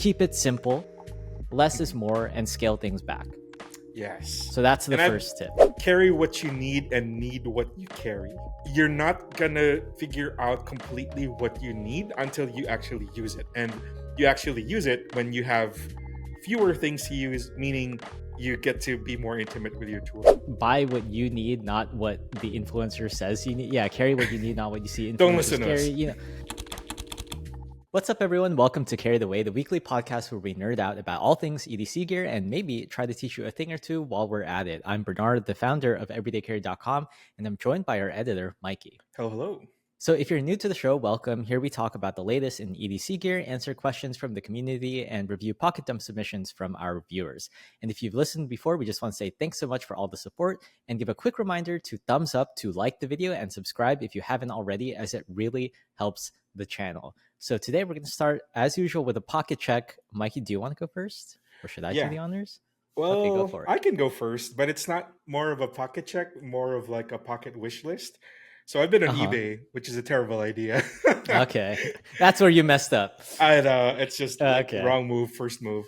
keep it simple, less is more, and scale things back. Yes. So that's the first tip. Carry what you need and need what you carry. You're not gonna figure out completely what you need until you actually use it. And you actually use it when you have fewer things to use, meaning you get to be more intimate with your tool. Buy what you need, not what the influencer says you need. Yeah, carry what you need, not what you see influencers Don't listen to carry. us. You know. What's up, everyone? Welcome to Carry the Way, the weekly podcast where we nerd out about all things EDC gear and maybe try to teach you a thing or two while we're at it. I'm Bernard, the founder of everydaycarry.com, and I'm joined by our editor, Mikey. Hello. So if you're new to the show, welcome. Here we talk about the latest in EDC gear, answer questions from the community, and review pocket dump submissions from our viewers. And if you've listened before, we just want to say thanks so much for all the support and give a quick reminder to thumbs up to like the video and subscribe if you haven't already, as it really helps the channel. So today we're going to start, as usual, with a pocket check. Mikey, do you want to go first? Or should I do the honors? Well, okay, go for it. I can go first, but it's not more of a pocket check, more of like a pocket wish list. So I've been on eBay, which is a terrible idea. Okay. That's where you messed up. I know. It's just wrong move, first move.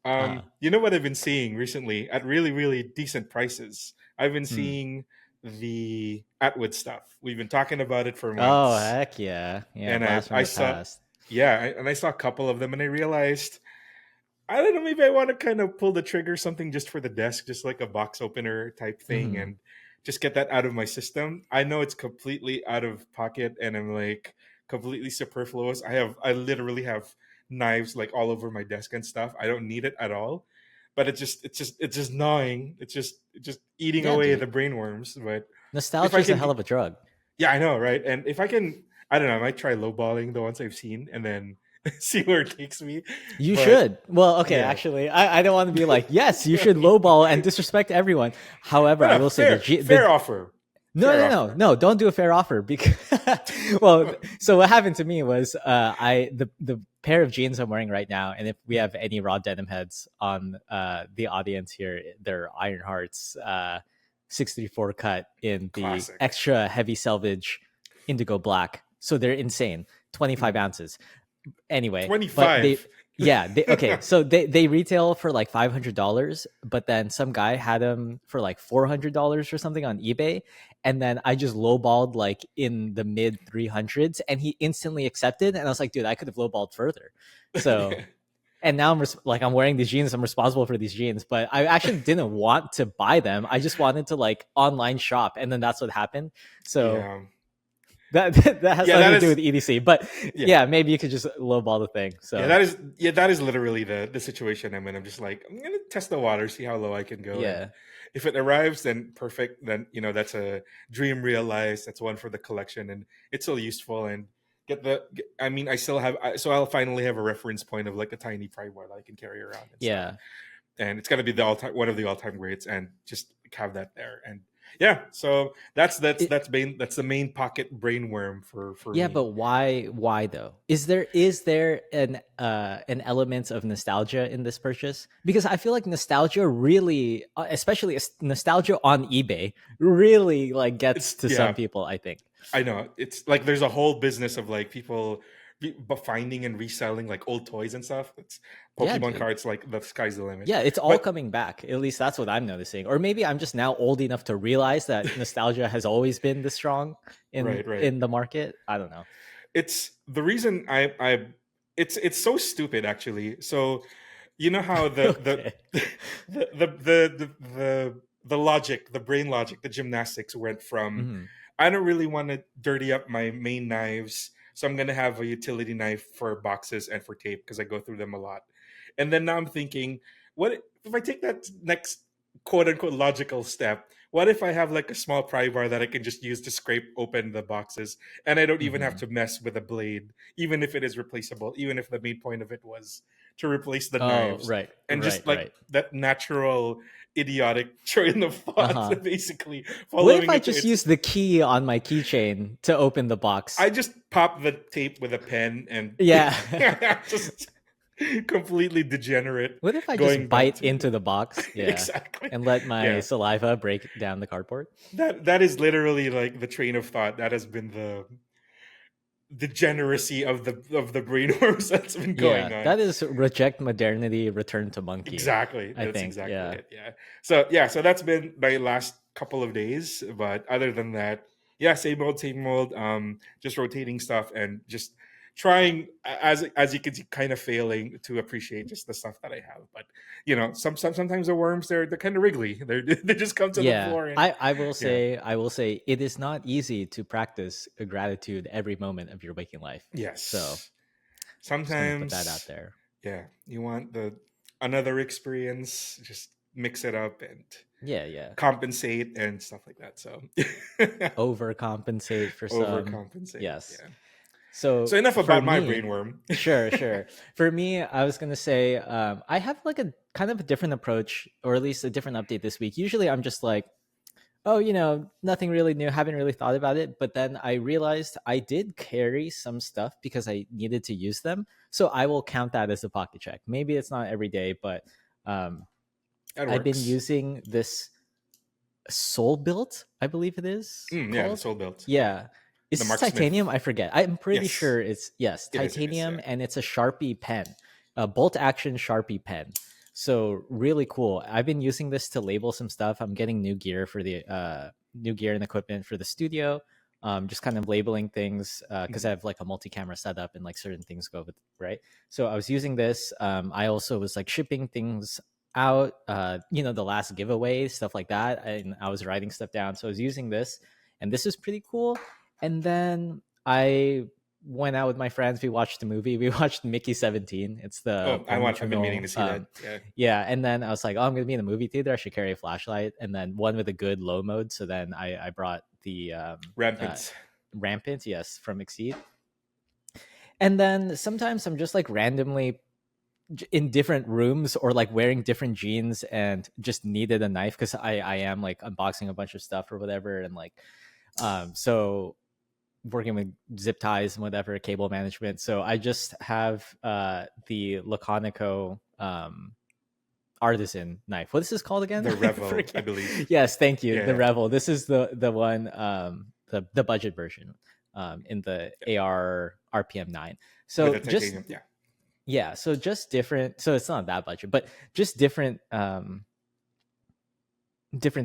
You know what I've been seeing recently at really, really decent prices? I've been seeing the Atwood stuff. We've been talking about it for months. Oh, heck yeah. Yeah, and I saw, I saw a couple of them and I realized, I don't know, maybe I want to kind of pull the trigger, something just for the desk, just like a box opener type thing, and just get that out of my system. I know it's completely out of pocket and I'm like completely superfluous. I literally have knives like all over my desk and stuff. I don't need it at all, but it's just gnawing. It's just eating away the brainworms. But nostalgia is a hell of a drug. Yeah, I know, right? And if I can, I don't know, I might try lowballing the ones I've seen and then see where it takes me. You should. Well, okay, actually, I don't want to be like, yes, you should lowball and disrespect everyone. However, I will say fair offer. No, don't do a fair offer because well, so what happened to me was the pair of jeans I'm wearing right now, and if we have any raw denim heads on the audience here, they're Iron Hearts 634 cut in the Classic. extra heavy selvage indigo black. So they're insane. 25 ounces. Anyway, 25. So they retail for like $500, but then some guy had them for like $400 or something on eBay, and then I just lowballed like in the mid 300s, and he instantly accepted, and I was like, dude, I could have lowballed further. So and now I'm wearing these jeans, I'm responsible for these jeans, but I actually didn't want to buy them. I just wanted to like online shop, and then that's what happened. So That has nothing to do with EDC, but maybe you could just lowball the thing. So that is literally the situation I'm in. I'm just like, I'm gonna test the water, see how low I can go. Yeah. And if it arrives, then perfect. Then that's a dream realized. That's one for the collection, and it's still useful. And I'll finally have a reference point of like a tiny pry bar that I can carry around. And it's gonna be one of the all-time greats, and just have that there. And so that's the main pocket brainworm for me. But why though? Is there an element of nostalgia in this purchase? Because I feel like nostalgia really, especially nostalgia on eBay, really like gets to some people. I think I know it's like there's a whole business of like people finding and reselling like old toys and stuff. It's Pokemon cards, like the sky's the limit. Yeah, it's all coming back. At least that's what I'm noticing. Or maybe I'm just now old enough to realize that nostalgia has always been this strong in the market. I don't know. It's the reason it's so stupid actually. So you know how the logic, the brain logic, the gymnastics went from I don't really want to dirty up my main knives, so I'm going to have a utility knife for boxes and for tape because I go through them a lot. And then now I'm thinking, what if I take that next quote unquote logical step? What if I have like a small pry bar that I can just use to scrape open the boxes, and I don't even have to mess with a blade, even if it is replaceable, even if the main point of it was to replace the knives. Right. And that natural idiotic train of thought, basically. What if I just use the key on my keychain to open the box? I just pop the tape with a pen and just completely degenerate. What if I just bite into the box? Exactly. And let my saliva break down the cardboard? That is literally like the train of thought. That has been degeneracy of the brainworms that's been going Yeah, on. that is reject modernity, return to monkey. Exactly. I That's think. exactly Yeah. it. Yeah. So yeah, so that's been my last couple of days. But other than that, yeah, same old, same old. Just rotating stuff and just trying as you can see, kind of failing to appreciate just the stuff that I have. But sometimes the worms they're kind of wriggly. They just come to the Yeah, floor and yeah, I will say it is not easy to practice a gratitude every moment of your waking life. So yes. just gonna put that out Sometimes there. yeah, you want the another experience, just mix it up and Yeah, yeah. compensate and stuff like that. So Overcompensate for some. overcompensate. Yes. Yeah. So So enough for about my me, brainworm. sure, sure. For me, I was gonna say I have like a kind of a different approach, or at least a different update this week. Usually, I'm just like, oh, nothing really new. Haven't really thought about it. But then I realized I did carry some stuff because I needed to use them. So I will count that as a pocket check. Maybe it's not every day, but um, That I've been works. using this Soul Built, I believe it is Yeah, the called. soul belt. Yeah, Yeah. Is the this marksmith. titanium? I forget. I'm pretty Yes, sure it's, yes, it is. It is. titanium, Yeah. and it's a Sharpie pen, a bolt action Sharpie pen. So really cool. I've been using this to label some stuff. I'm getting new gear for the new gear and equipment for the studio. Just kind of labeling things because I Mhm. have like a multi-camera setup and like certain things go with right. So I was using this. I also was like shipping things out, the last giveaway, stuff like that. And I was writing stuff down. So I was using this, and this is pretty cool. And then I went out with my friends. We watched a movie. We watched Mickey 17. It's the Oh, I Bong watch. I've been meaning Joon-ho. to see that. Yeah, Yeah. And then I was like, oh, I'm going to be in a movie theater. I should carry a flashlight. And then one with a good low mode. So then I brought the uh, rampant. Rampant, yes, from Exceed. And then sometimes I'm just like randomly in different rooms or like wearing different jeans and just needed a knife because I am like unboxing a bunch of stuff or whatever, and like so working with zip ties and whatever, cable management. So I just have the Laconico artisan knife. What is this called again? The I revel, I forget. believe. Yes, thank you. The Yeah, Revel. This is the one, the budget version in the AR RPM 9. with So the just titanium. Yeah. yeah, so just different, so it's not that budget, but just different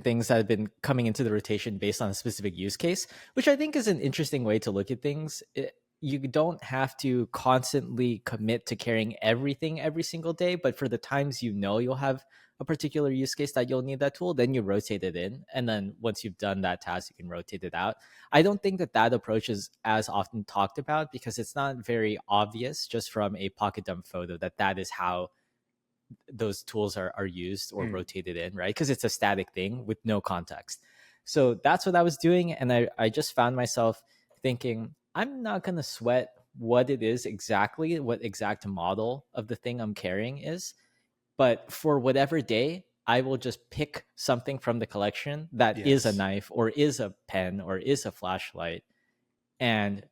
things that have been coming into the rotation based on a specific use case, which I think is an interesting way to look at things. You don't have to constantly commit to carrying everything every single day, but for the times you'll have a particular use case that you'll need that tool, then you rotate it in, and then once you've done that task, you can rotate it out. I don't think that approach is as often talked about because it's not very obvious just from a pocket dump photo that is how those tools are used or Mm. rotated in, right? Because it's a static thing with no context. So that's what I was doing. And I just found myself thinking, I'm not going to sweat what it is exactly, what exact model of the thing I'm carrying is. But for whatever day, I will just pick something from the collection that is a Yes. knife or is a pen or is a flashlight and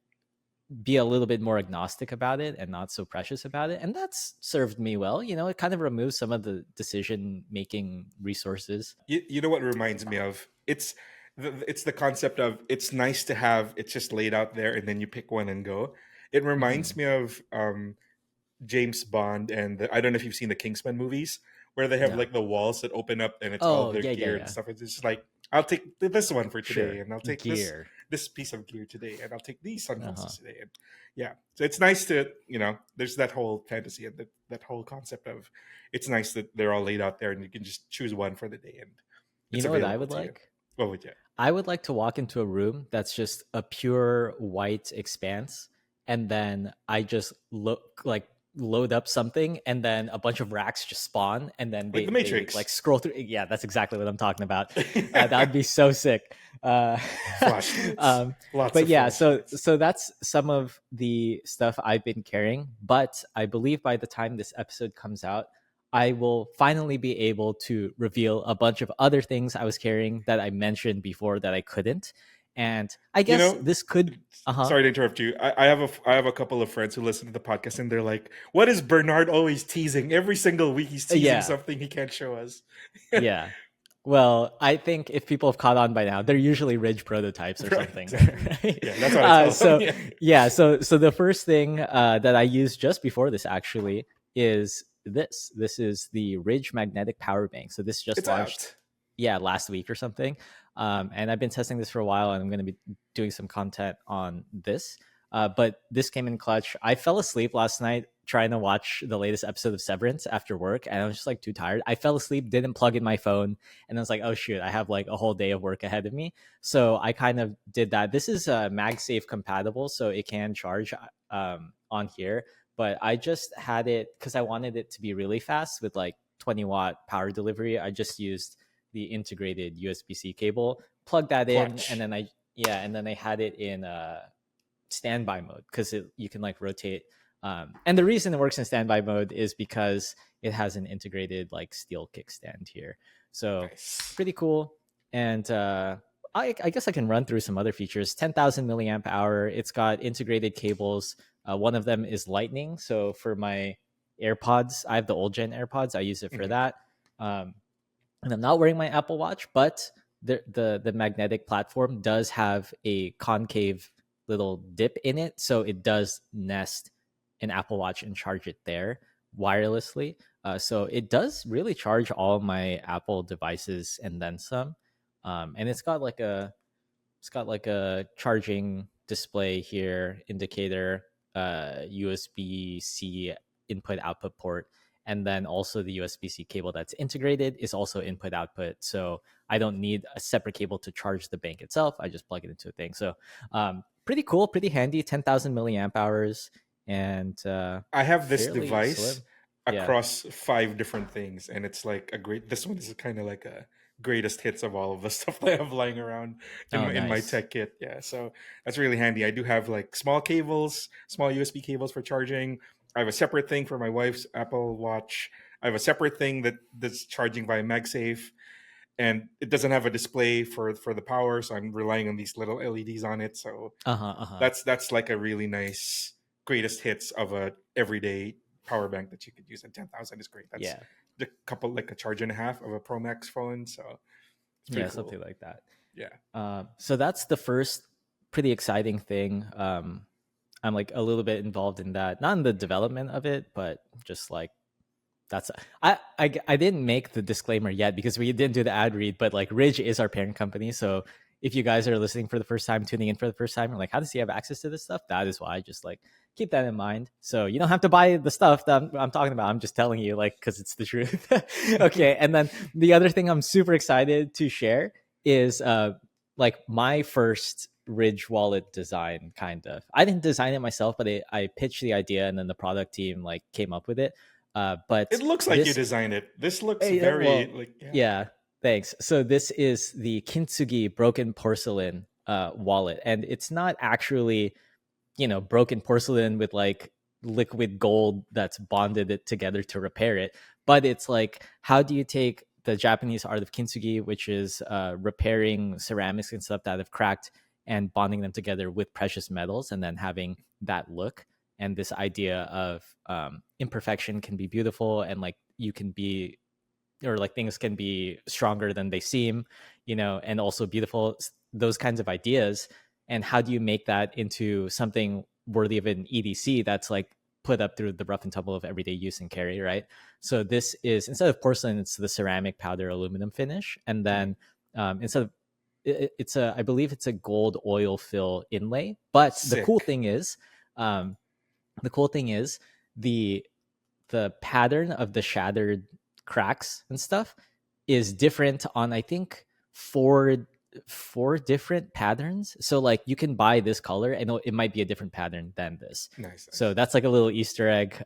be a little bit more agnostic about it and not so precious about it, and that's served me well. It kind of removes some of the decision making resources. You know what it reminds me of? It's the concept of it's nice to have. It's just laid out there, and then you pick one and go. It reminds Hmm. me of James Bond and I don't know if you've seen the Kingsman movies where they have No. like the walls that open up and it's all Oh, their yeah, yeah, gear and yeah. stuff. It's just like I'll take this one for today, Sure. and I'll take Gear. this piece of gear today, and I'll take these Uh-huh. sunglasses today, and yeah. So it's nice to there's that whole fantasy and that whole concept of it's nice that they're all laid out there and you can just choose one for the day and You it's know what I available would to you. like? What would you? I would like to walk into a room that's just a pure white expanse, and then I just load up something, and then a bunch of racks just spawn, and then Like the they like Matrix. scroll through. Yeah, that's exactly what I'm talking about. That would be so sick. Uh, Flashlights. um, Lots but of yeah, so flashlights. so that's some of the stuff I've been carrying. But I believe by the time this episode comes out, I will finally be able to reveal a bunch of other things I was carrying that I mentioned before that I couldn't. And I You guess know, this could, uh huh. sorry to interrupt you. I have a couple of friends who listen to the podcast and they're like, "What is Bernard always teasing? Every single week he's teasing Yeah, something he can't show us." yeah. Well, I think if people have caught on by now, they're usually Ridge prototypes or Right, something, exactly. right? Yeah, that's what I tell them. So Yeah. yeah, so the first thing that I used just before this actually is this. This is the Ridge magnetic power bank. So this just It's launched, out. yeah, last week or something. And I've been testing this for a while, and I'm going to be doing some content on this. But this came in clutch. I fell asleep last night trying to watch the latest episode of Severance after work, and I was just like too tired. I fell asleep, didn't plug in my phone, and I was like, oh shoot, I have like a whole day of work ahead of me. So I kind of did that. This is MagSafe compatible, so it can charge on here. But I just had it because I wanted it to be really fast with like 20-watt power delivery. I just used the integrated USB-C cable, plug that in, and Clutch. then I had it in standby mode because you can like rotate. And the reason it works in standby mode is because it has an integrated like steel kickstand here. So Nice. pretty cool. And I guess I can run through some other features. 10,000 milliamp hour. It's got integrated cables. One of them is lightning. So for my AirPods, I have the old gen AirPods. I use it for Mhm. that. And I'm not wearing my Apple Watch, but the magnetic platform does have a concave little dip in it, so it does nest an Apple Watch and charge it there wirelessly. So it does really charge all my Apple devices and then some. And it's got like a charging display here, indicator, USB C input output port, and then also the USB C cable that's integrated is also input output. So I don't need a separate cable to charge the bank itself. I just plug it into a thing. So pretty cool, pretty handy. 10,000 milliamp hours and I have this fairly device slim. Yeah. across 5 different things, and it's like a great. This one is kind of like a greatest hits of all of the stuff that I have lying around Oh, in my nice. tech kit. Yeah, so that's really handy. I do have like small cables, small USB cables for charging. I have a separate thing for my wife's Apple Watch. I have a separate thing that's charging via MagSafe, and it doesn't have a display for the power, so I'm relying on these little LEDs on it. So Uh huh. Uh huh. that's like a really nice greatest hits of a everyday power bank that you could use. And 10,000 is great. That's Yeah. the couple like a charge and a half of a Pro Max phone, so it's pretty Yeah. cool. Something like that. Yeah. So that's the first pretty exciting thing. I'm like a little bit involved in that, not in the development of it, but just like that's I didn't make the disclaimer yet because we didn't do the ad read, but like Ridge is our parent company. So if you guys are listening for the first time, tuning in for the first time, you're like, how does he have access to this stuff? That is why. Just like keep that in mind. So you don't have to buy the stuff that I'm talking about. I'm just telling you, like, because it's the truth. Okay. And then the other thing I'm super excited to share is like my first Ridge wallet design, kind of. I didn't design it myself, but I pitched the idea and then the product team like came up with it. It But looks like you this, designed it. This looks very well, like yeah. yeah, thanks. So this is the Kintsugi broken porcelain wallet, and it's not actually, broken porcelain with like liquid gold that's bonded it together to repair it. But it's like, how do you take the Japanese art of kintsugi, which is repairing ceramics and stuff that have cracked and bonding them together with precious metals and then having that look? And this idea of imperfection can be beautiful, and like you can be, or like things can be stronger than they seem, and also beautiful, those kinds of ideas. And how do you make that into something worthy of an EDC that's like put up through the rough and tumble of everyday use and carry, right? So this is, instead of porcelain, it's the ceramic powder aluminum finish. And Mhm. then instead of, it's a, I believe it's a gold oil fill inlay. But Sick. um, the cool thing is the pattern of the shattered cracks and stuff is different on, I think, four different patterns. So like you can buy this color and it might be a different pattern than this. Nice, So nice. that's like a little Easter egg.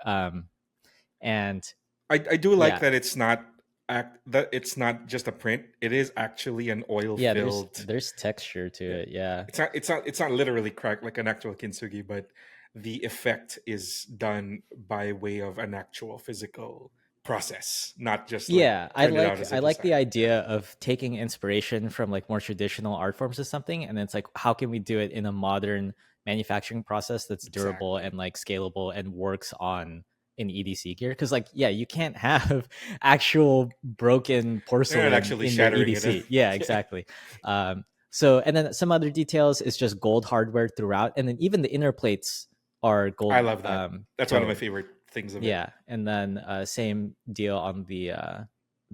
And I do like yeah, that it's not just a print. It is actually an oil yeah, filled. there's texture to Yeah. it. Yeah. It's not literally cracked like an actual kintsugi, but the effect is done by way of an actual physical process, not just like Yeah, printed out as a I like the design. Yeah. idea of taking inspiration from like more traditional art forms or something, and it's like, how can we do it in a modern manufacturing process that's durable Exactly. and like scalable and works on in EDC gear, because like you can't have actual broken They're not porcelain actually in your shattering it. EDC. Yeah, exactly. So and then some other details is just gold hardware throughout, and then even the inner plates are I gold love that. That's one of my toned. favorite things of it. Yeah, and then same deal on the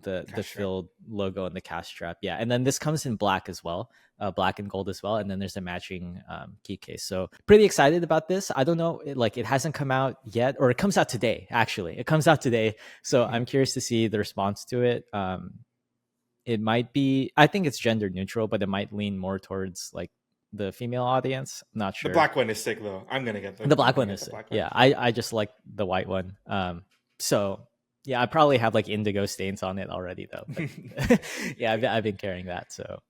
Cash strap. filled logo and the cast strap. Yeah, and then this comes in black as well, black and gold as well, and then there's a matching key case. So pretty excited about this. I don't know, it hasn't come out yet, or it comes out today. Actually, it comes out today. So I'm curious to see the response to it. It might be. I think it's gender neutral, but it might lean more towards like the female audience. I'm not The sure. black one is sick though. I'm gonna get The I'm black gonna one get is the sick. black one. Yeah, I just like the white one. So yeah, I probably have like indigo stains on it already though. But yeah, I've been carrying that. So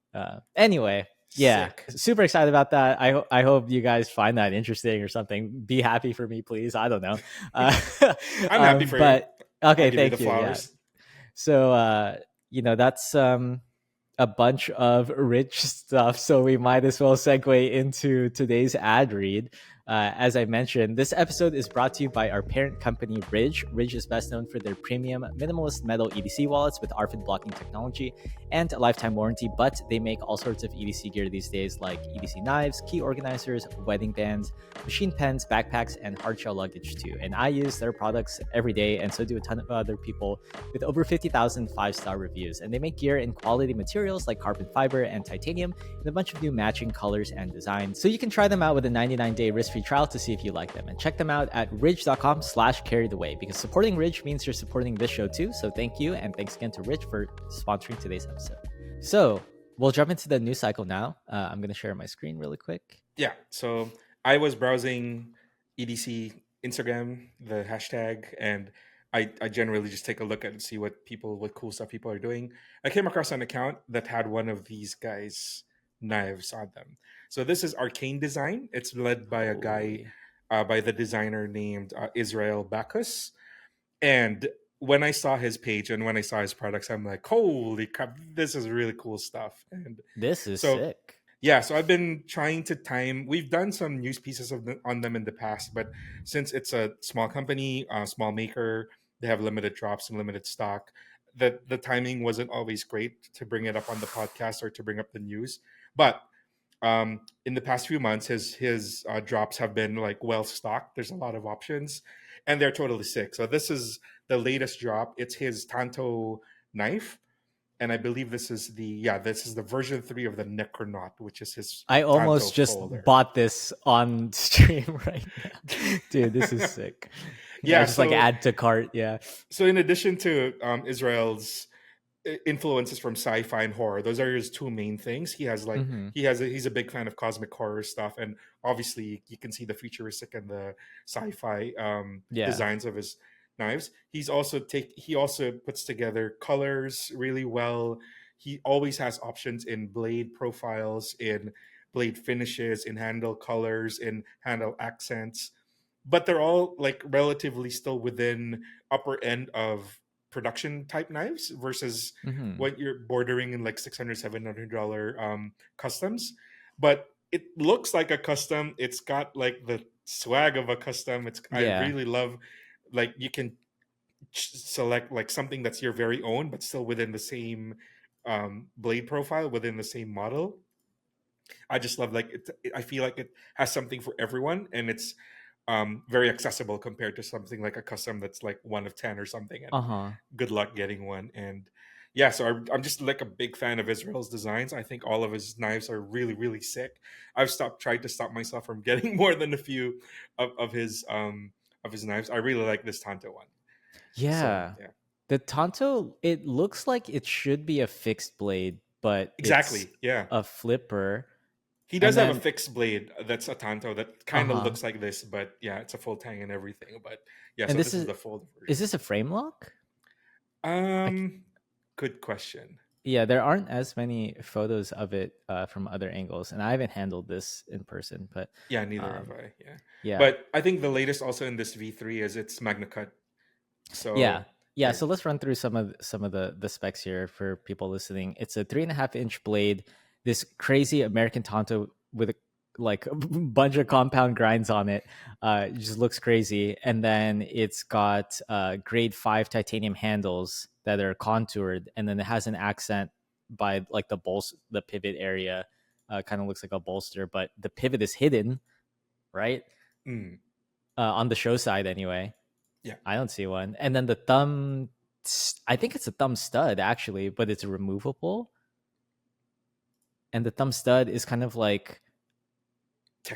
anyway, yeah, Sick. super excited about that. I hope you guys find that interesting or something. Be happy for me, please. I don't know. Uh, I'm happy for you. but I'll okay, give you the thank you. Yeah. flowers. So that's a bunch of rich stuff. So we might as well segue into today's ad read. As I mentioned, this episode is brought to you by our parent company, Ridge. Ridge is best known for their premium minimalist metal EDC wallets with ARFID blocking technology and a lifetime warranty, but they make all sorts of EDC gear these days, like EDC knives, key organizers, wedding bands, machine pens, backpacks, and hardshell luggage too. And I use their products every day, and so do a ton of other people with over 50,000 5-star reviews. And they make gear in quality materials like carbon fiber and titanium, and a bunch of new matching colors and designs. So you can try them out with a 99-day risk-free trial to see if you like them. And check them out at ridge.com/carrytheway, because supporting Ridge means you're supporting this show too. So thank you, and thanks again to Ridge for sponsoring today's episode. So we'll jump into the news cycle now. I'm going to share my screen really quick. Yeah. So I was browsing EDC Instagram, the hashtag, and I generally just take a look at and see what cool stuff people are doing. I came across an account that had one of these guys' knives on them. So this is Arcane Design. It's led by a guy, by the designer named Israel Bacchus. And when I saw his page and when I saw his products, I'm like, holy crap, this is really cool stuff. And this is so sick. yeah, so I've been trying to time. We've done some news pieces on them in the past, but since it's a small company, small maker, they have limited drops and limited stock. The timing wasn't always great to bring it up on the podcast or to bring up the news. But in the past few months, his drops have been like well stocked. There's a lot of options, and they're totally sick. So this is the latest drop. It's his Tanto knife, and I believe this is the version 3 of the Necronaut, which is his I Tanto almost just folder. bought this on stream right now. Dude, this is sick. Yeah, just like add to cart. Yeah. So in addition to Israel's influences from sci-fi and horror, those are his two main things. He has like he's a big fan of cosmic horror stuff, and obviously you can see the futuristic and the sci-fi designs of his knives. He also puts together colors really well. He always has options in blade profiles, in blade finishes, in handle colors, in handle accents, but they're all like relatively still within upper end of production type knives versus what you're bordering in like $600-$700 customs. But it looks like a custom. It's got like the swag of a custom. I really love, like, you can select like something that's your very own but still within the same blade profile, within the same model. I just love, like, I feel like it has something for everyone, and it's very accessible compared to something like a custom that's like 1 of 10 or something, and good luck getting one. And yeah, so I'm just like a big fan of Israel's designs. I think all of his knives are really, really sick. I've tried to stop myself from getting more than a few of his knives. I really like this Tanto one. Yeah. So, yeah. The Tanto, it looks like it should be a fixed blade, but exactly, it's yeah, a flipper. He does have a fixed blade that's a Tanto that kind of looks like this, but yeah, it's a full tang and everything. But yeah, and so this is the fold version. Is this a frame lock? Good question. Yeah, there aren't as many photos of it from other angles, and I haven't handled this in person. But yeah, neither have I. Yeah, but I think the latest also in this V3 is it's Magna Cut. So yeah. So let's run through some of the specs here for people listening. It's a 3.5-inch blade. This crazy American Tanto with like a bunch of compound grinds on it. It just looks crazy. And then it's got grade 5 titanium handles that are contoured, and then it has an accent by like the pivot area. Kind of looks like a bolster, but the pivot is hidden, right? Mm, On the show side, anyway. yeah. I don't see one. And then the thumb, I think it's a thumb stud actually, but it's removable. And the thumb stud is kind of like,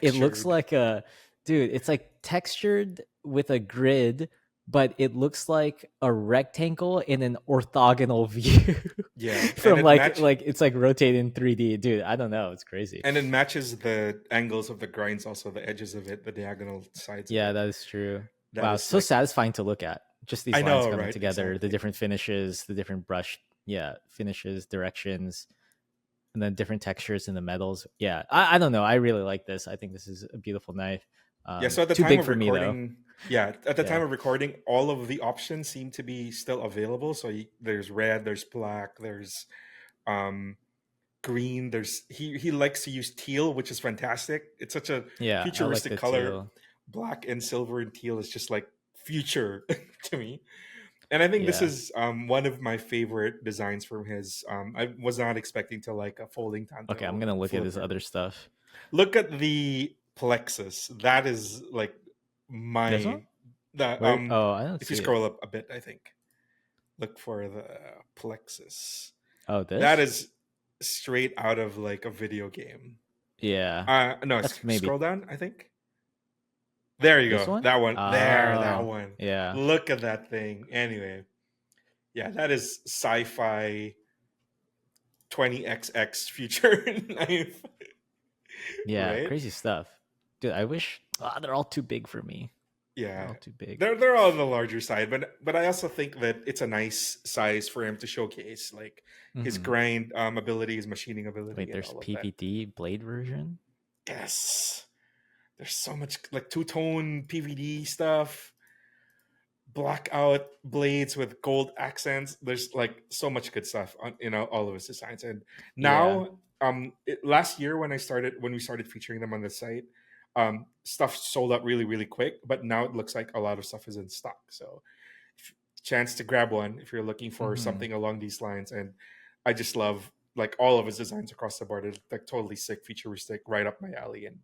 it looks Textured. like a, dude, it's like textured with a grid, but it looks like a rectangle in an orthogonal view Yeah, and from like it's like rotating 3D. Dude, I don't know. It's crazy. it matches the angles of the grinds, also the edges of it, the diagonal sides of Yeah, it. that is true. That Wow, it's is so like, satisfying to look at. Just these I lines know, coming right? together, the Exactly. different finishes, the different brush, yeah, finishes, directions, and then different textures in the metals. Yeah, I don't know. I really like this. I think this is a beautiful knife. Yeah, so at the Too time big of for me though. recording, yeah, at the time Yeah. of recording, all of the options seem to be still available. So there's red, there's black, there's um green, there's he likes to use teal, which is fantastic. It's such a Yeah, I like futuristic the color. teal. Black and silver and teal is just like future to me. And I think this Yeah. is one of my favorite designs from his. I was not expecting to like a folding Okay, I'm tanto gonna look at his flipper. other stuff. Look at the plexus. That is like This one? my the Where? Oh, I don't if you see it. scroll up a bit, I think. Look for the plexus. Oh, That this? is straight out of like a video game. Yeah, No, that's maybe scroll down, I think. There you this go. one. That one. There, that Oh, one. yeah, Look at that thing. Anyway, yeah, that is sci-fi 20XX future knife, yeah, right? crazy stuff, dude. I wish they're all too big for me. They're Yeah, all too big. they're on the larger side, but I also think that it's a nice size for him to showcase like his Hmm. grind ability, his machining ability, Wait, and there's all of that. PVD blade version. Yes, there's so much like two tone PVD stuff, blackout blades with gold accents. There's like so much good stuff on all of his designs. And Yeah. now, last year when we started featuring them on the site, stuff sold out really really quick. But now it looks like a lot of stuff is in stock. So, chance to grab one if you're looking for Hmm. something along these lines. And I just love like all of his designs across the board. It's like totally sick, futuristic, right up my alley. And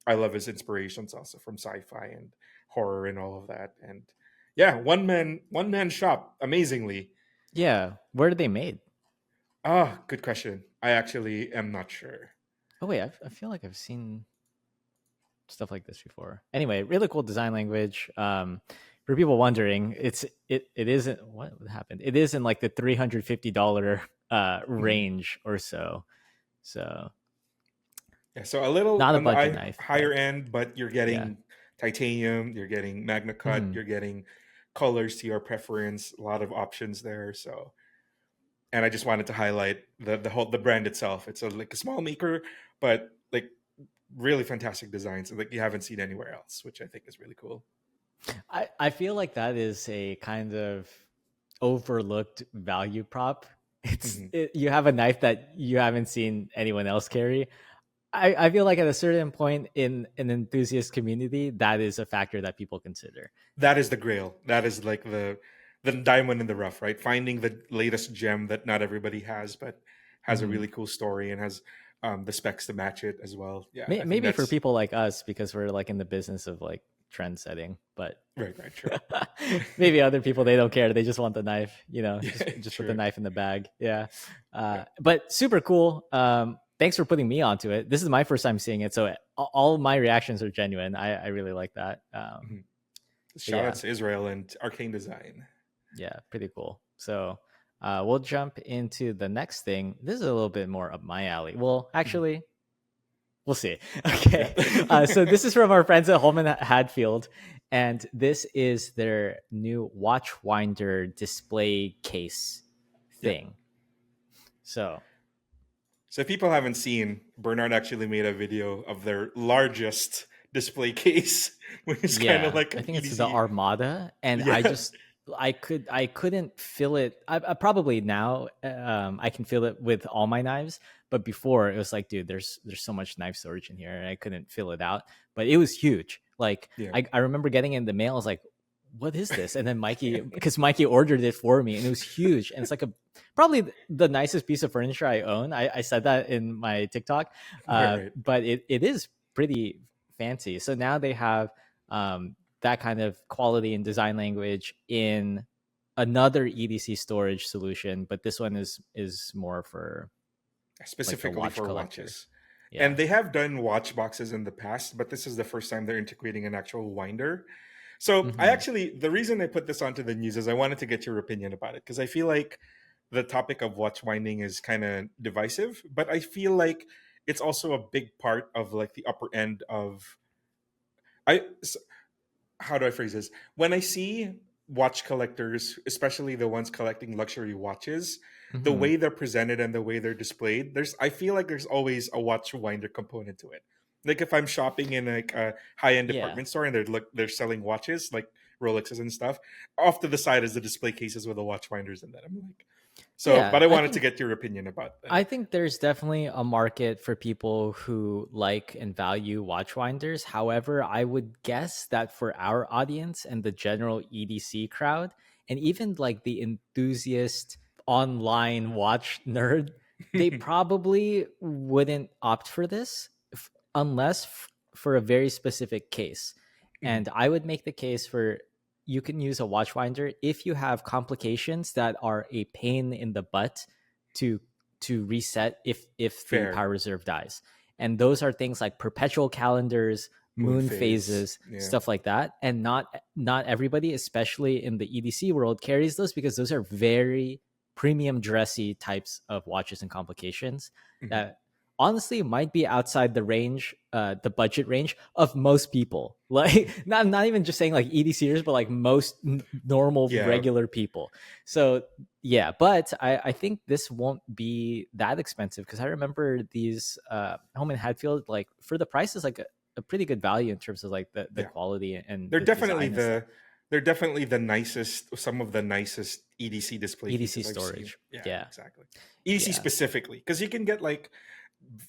I love his inspirations also from sci-fi and horror and all of that. And yeah, one man shop, amazingly. Yeah. Where are they made? Ah, good question. I actually am not sure. Oh wait, I feel like I've seen stuff like this before. Anyway, really cool design language. For people wondering, it isn't what happened. It is in like the $350 Mhm. range or so. So Yeah, so a little not a on the budget knife, higher but end, but you're yeah. getting titanium, you're getting magna cut, Hmm. you're getting colors to your preference, a lot of options there. So, and I just wanted to highlight the brand itself. It's like a small maker, but like really fantastic designs like you haven't seen anywhere else, which I think is really cool. I feel like that is a kind of overlooked value prop. Hmm. You have a knife that you haven't seen anyone else carry. I feel like at a certain point in an enthusiast community, that is a factor that people consider. That is the grail. That is like the diamond in the rough, right? Finding the latest gem that not everybody has, but has a Hmm. really cool story and has the specs to match it as well. Yeah, I think Maybe for that's people like us, because we're like in the business of like trend setting, but right, right, true. maybe other people, they don't care. They just want the knife, Yeah, just put the true. knife in the bag. Yeah. Yeah. But super cool. Thanks for putting me onto it. This is my first time seeing it, so all my reactions are genuine. I really like that. Mhm. But Shout out yeah, to Israel and Arcane Design. yeah, pretty cool. So we'll jump into the next thing. This is a little bit more up my alley. Well, Mhm. actually, we'll see. Yeah. Okay. So this is from our friends at Holme and Hadfield, and this is their new Watchwinder display case Yeah. thing. So So if people haven't seen, Bernard actually made a video of their largest display case, which is kind of yeah, like I an think it's the EDC. Armada, and I Yeah. just I couldn't fill it. I probably now I can fill it with all my knives, but before it was like, dude, there's so much knife storage in here, and I couldn't fill it out. But it was huge. Like Yeah. I remember getting in the mail. I was like, what is this? And then Mikey, because Mikey ordered it for me, and it was huge, and it's like a probably the nicest piece of furniture I own. I said that in my TikTok, Right. but it is pretty fancy. So now they have that kind of quality and design language in another EDC storage solution, but this one is more for like the Specifically watch for collector. watches. And Yeah. they have done watch boxes in the past, but this is the first time they're integrating an actual winder. So I Hmm. actually, the reason I put this onto the news is I wanted to get your opinion about it because I feel like the topic of watch winding is kind of divisive, but I feel like it's also a big part of like the upper end of I. How do I phrase this? When I see watch collectors, especially the ones collecting luxury watches, the Hmm. way they're presented and the way they're displayed, I feel like there's always a watch winder component to it. Like if I'm shopping in like a high end Yeah. department store and they're selling watches like Rolexes and stuff, off to the side is the display cases with the watch winders in that. I'm like, so, Yeah. but I wanted to get your opinion about that. I think there's definitely a market for people who like and value watch winders. However, I would guess that for our audience and the general EDC crowd, and even like the enthusiast online watch nerd, they probably wouldn't opt for this unless for a very specific case. Mhm. And I would make the case for you can use a watch winder if you have complications that are a pain in the butt to reset if the Fair. power reserve dies. And those are things like perpetual calendars, Moon moon phase. phases, Yeah. stuff like that. And not everybody, especially in the EDC world, carries those because those are very premium dressy types of watches and complications Mhm. that honestly might be outside the range, the budget range of most people. Like not even just saying like EDCers, but like most normal Yeah. regular people. So yeah, but I think this won't be that expensive because I remember these Home and Hadfield, like for the price is like a pretty good value in terms of like the Yeah. quality and They're the definitely design and stuff. the they're definitely the nicest, some of the nicest EDC display EDC cases I've seen. storage. Yeah, Yeah. exactly. EDC Yeah. specifically, because you can get like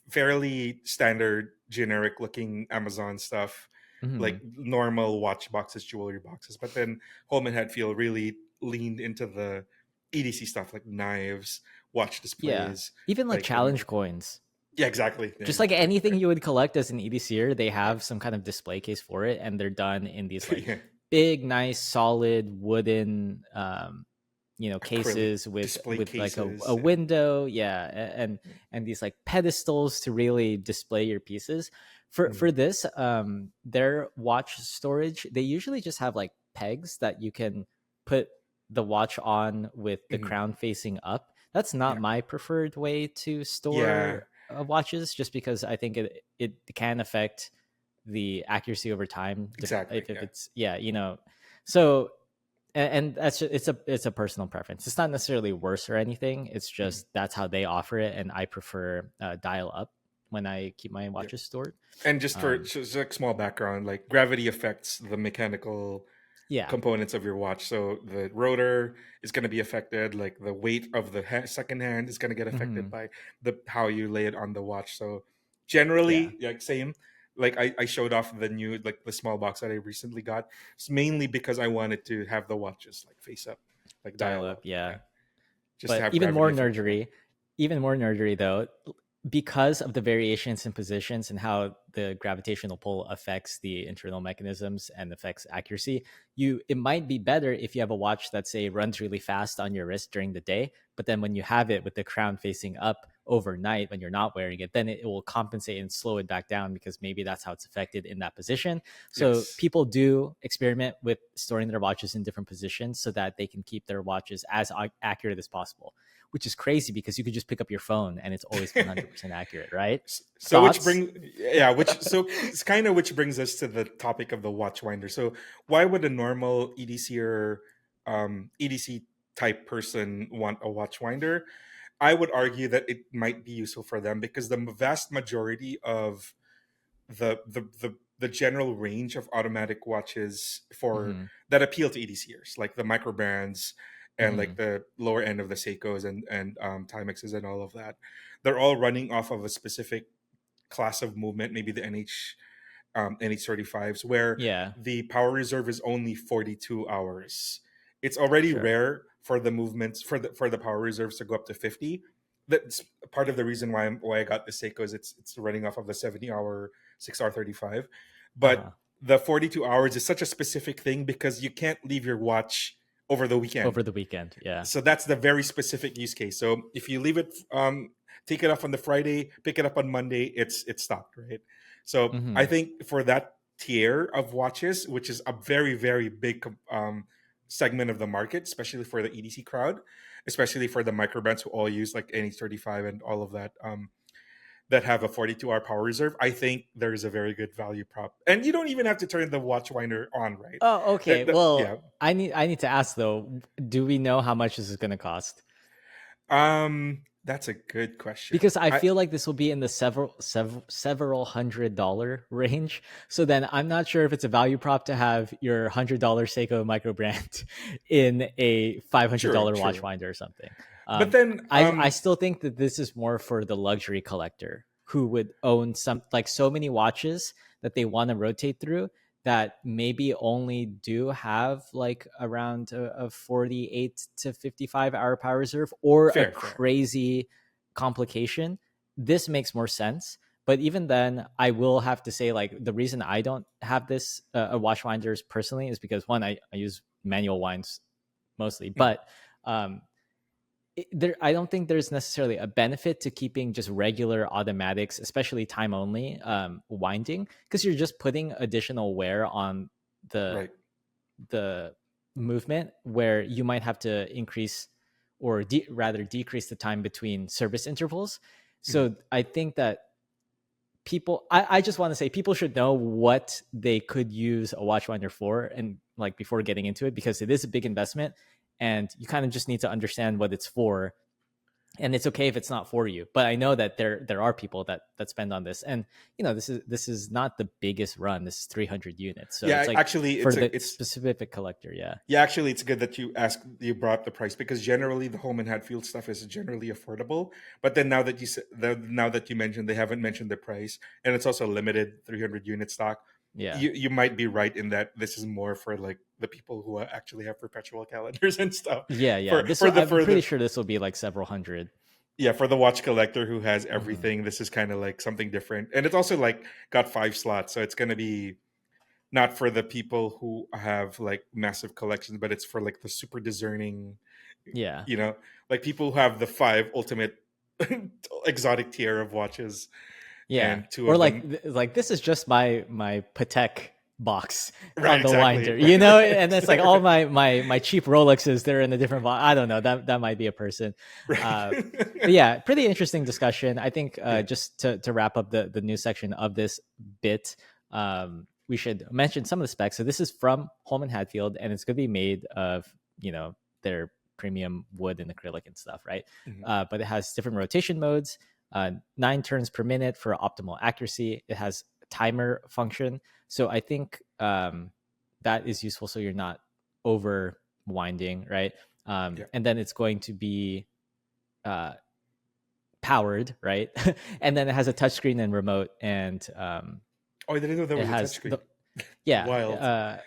fairly standard, generic looking Amazon stuff, Hmm. like normal watch boxes, jewelry boxes. But then Holman Hadfield really leaned into the EDC stuff, like knives, watch Yeah. displays, Even like like challenge coins. yeah, exactly. Yeah, Just like exactly. anything Right. you would collect as an EDCer, they Yeah. have some kind of display case for it, and they're done in these like Yeah. big, nice, solid wooden, Acrylic cases display with like a cases. Yeah. window, yeah, and these like pedestals to really display your pieces. For Mhm. this, their watch storage, they usually just have like pegs that you can put the watch on with the Mhm. crown facing up. That's not Yeah. my preferred way to Yeah. store watches, just because I think it can affect the accuracy over time Exactly. if Yeah. it's yeah, so and that's just, it's a personal preference. It's not necessarily worse or anything. It's Mhm. just that's how they offer it, and I prefer dial up when I keep my Yep. watches stored. And just for um just a small background, like gravity affects the mechanical yeah. components of your watch. So the rotor is going to be affected. Like the weight of the second hand is going to get affected Hmm. by the how you lay it on the watch. So Yeah. generally, like same. Like I showed off the new like the small box that I recently got. It's mainly because I wanted to have the watches like face up, like Dial dial up, up. yeah. Yeah, just to But have gravity effect as well. even more nerdery though, because of the variations in positions and how the gravitational pull affects the internal mechanisms and affects accuracy, it might be better if you have a watch that say runs really fast on your wrist during the day, but then when you have it with the crown facing up overnight when you're not wearing it, then it will compensate and slow it back down because maybe that's how it's affected in that position. So Yes. people do experiment with storing their watches in different positions so that they can keep their watches as accurate as possible, which is crazy because you could just pick up your phone and it's always 100% accurate, right? So which Thoughts? brings yeah, which so it's kind of which brings us to the topic of the watch winder. So why would a normal EDC or EDC type person want a watch winder? I would argue that it might be useful for them because the vast majority of the the general range of automatic watches for Mm-hmm. that appeal to EDCers, like the micro brands and Mm-hmm. like the lower end of the Seikos and Timexes and all of that. They're all running off of a specific class of movement, maybe the NH35s, where Yeah, the power reserve is only 42 hours. It's already sure. rare for the movements for the power reserves to go up to 50. That's part of the reason why I got the Seiko is it's running off of the 70-hour 6R35. But Uh-huh. the 42 hours is such a specific thing because you can't leave your watch over the weekend. Over the weekend, yeah. So that's the very specific use case. So if you leave it, take it off on the Friday, pick it up on Monday, it's stopped, right? So I Mm-hmm. think for that tier of watches, which is a very very big segment of the market, especially for the EDC crowd, especially for the microbrands who all use like NH35 and all of that, that have a 42-hour power reserve, I think there is a very good value prop, and you don't even have to turn the watch winder on, right? Oh, okay. Yeah. Well, I need to ask though, do we know how much this is going to cost? That's a good question. Because I I feel like this will be in the several $100 range. So then I'm not sure if it's a value prop to have your $100 Seiko micro brand in a True, $500 watch true. finder or something. But then, I still think that this is more for the luxury collector who would own some like so many watches that they want to rotate through that maybe only do have like around a 48 to 55 hour power reserve or a fair, fair. crazy complication. This makes more sense. But even then, I will have to say, like, the reason I don't have this a watch winders personally is because one, I use manual winds mostly, Mhm. but um, I don't think there's necessarily a benefit to keeping just regular automatics, especially time only winding, because you're just putting additional wear on the Right. the movement where you might have to increase or rather decrease the time between service intervals. Mhm. So I think that I just want to say people should know what they could use a watch winder for and like before getting into it, because it is a big investment and you kind of just need to understand what it's for, and it's okay if it's not for you. But I know that there are people that spend on this, and this is not the biggest run. This is 300 units, so Yeah, it's like actually, for the specific collector. Yeah, yeah, actually, it's good that you brought up the price because generally the Home and Hadfield stuff is generally affordable. But then now that you mentioned, they haven't mentioned the price, and it's also limited 300 unit stock. yeah, You might be right in that this is more for like the people who actually have perpetual calendars and stuff. yeah. I'm For pretty the sure this will be like several hundred. yeah, for the watch collector who has Hmm. everything, this is kind of like something different, and it's also like got 5 slots, so it's gonna be not for the people who have like massive collections, but it's for like the super discerning, Yeah, you know, like people who have the 5 ultimate exotic tier of watches, yeah. and two Or of like them. like this is just my Patek box Right, on the exactly. winder, and it's like all my cheap Rolexes, they're in a different box. I don't know, that might be a person. uh but Right. yeah, pretty interesting discussion. I think Yeah. just to wrap up the news section of this bit, we should mention some of the specs. So this is from Holman Hadfield, and it's going to be made of their premium wood and acrylic and stuff, right? Mhm. But it has different rotation modes, 9 turns per minute for optimal accuracy. It has a timer function, so I think that is useful, so you're not over winding, right? Yeah. And then it's going to be uh, powered, right? And then it has a touchscreen and remote, and Oh, I didn't know there it was a has touchscreen. yeah. Wild.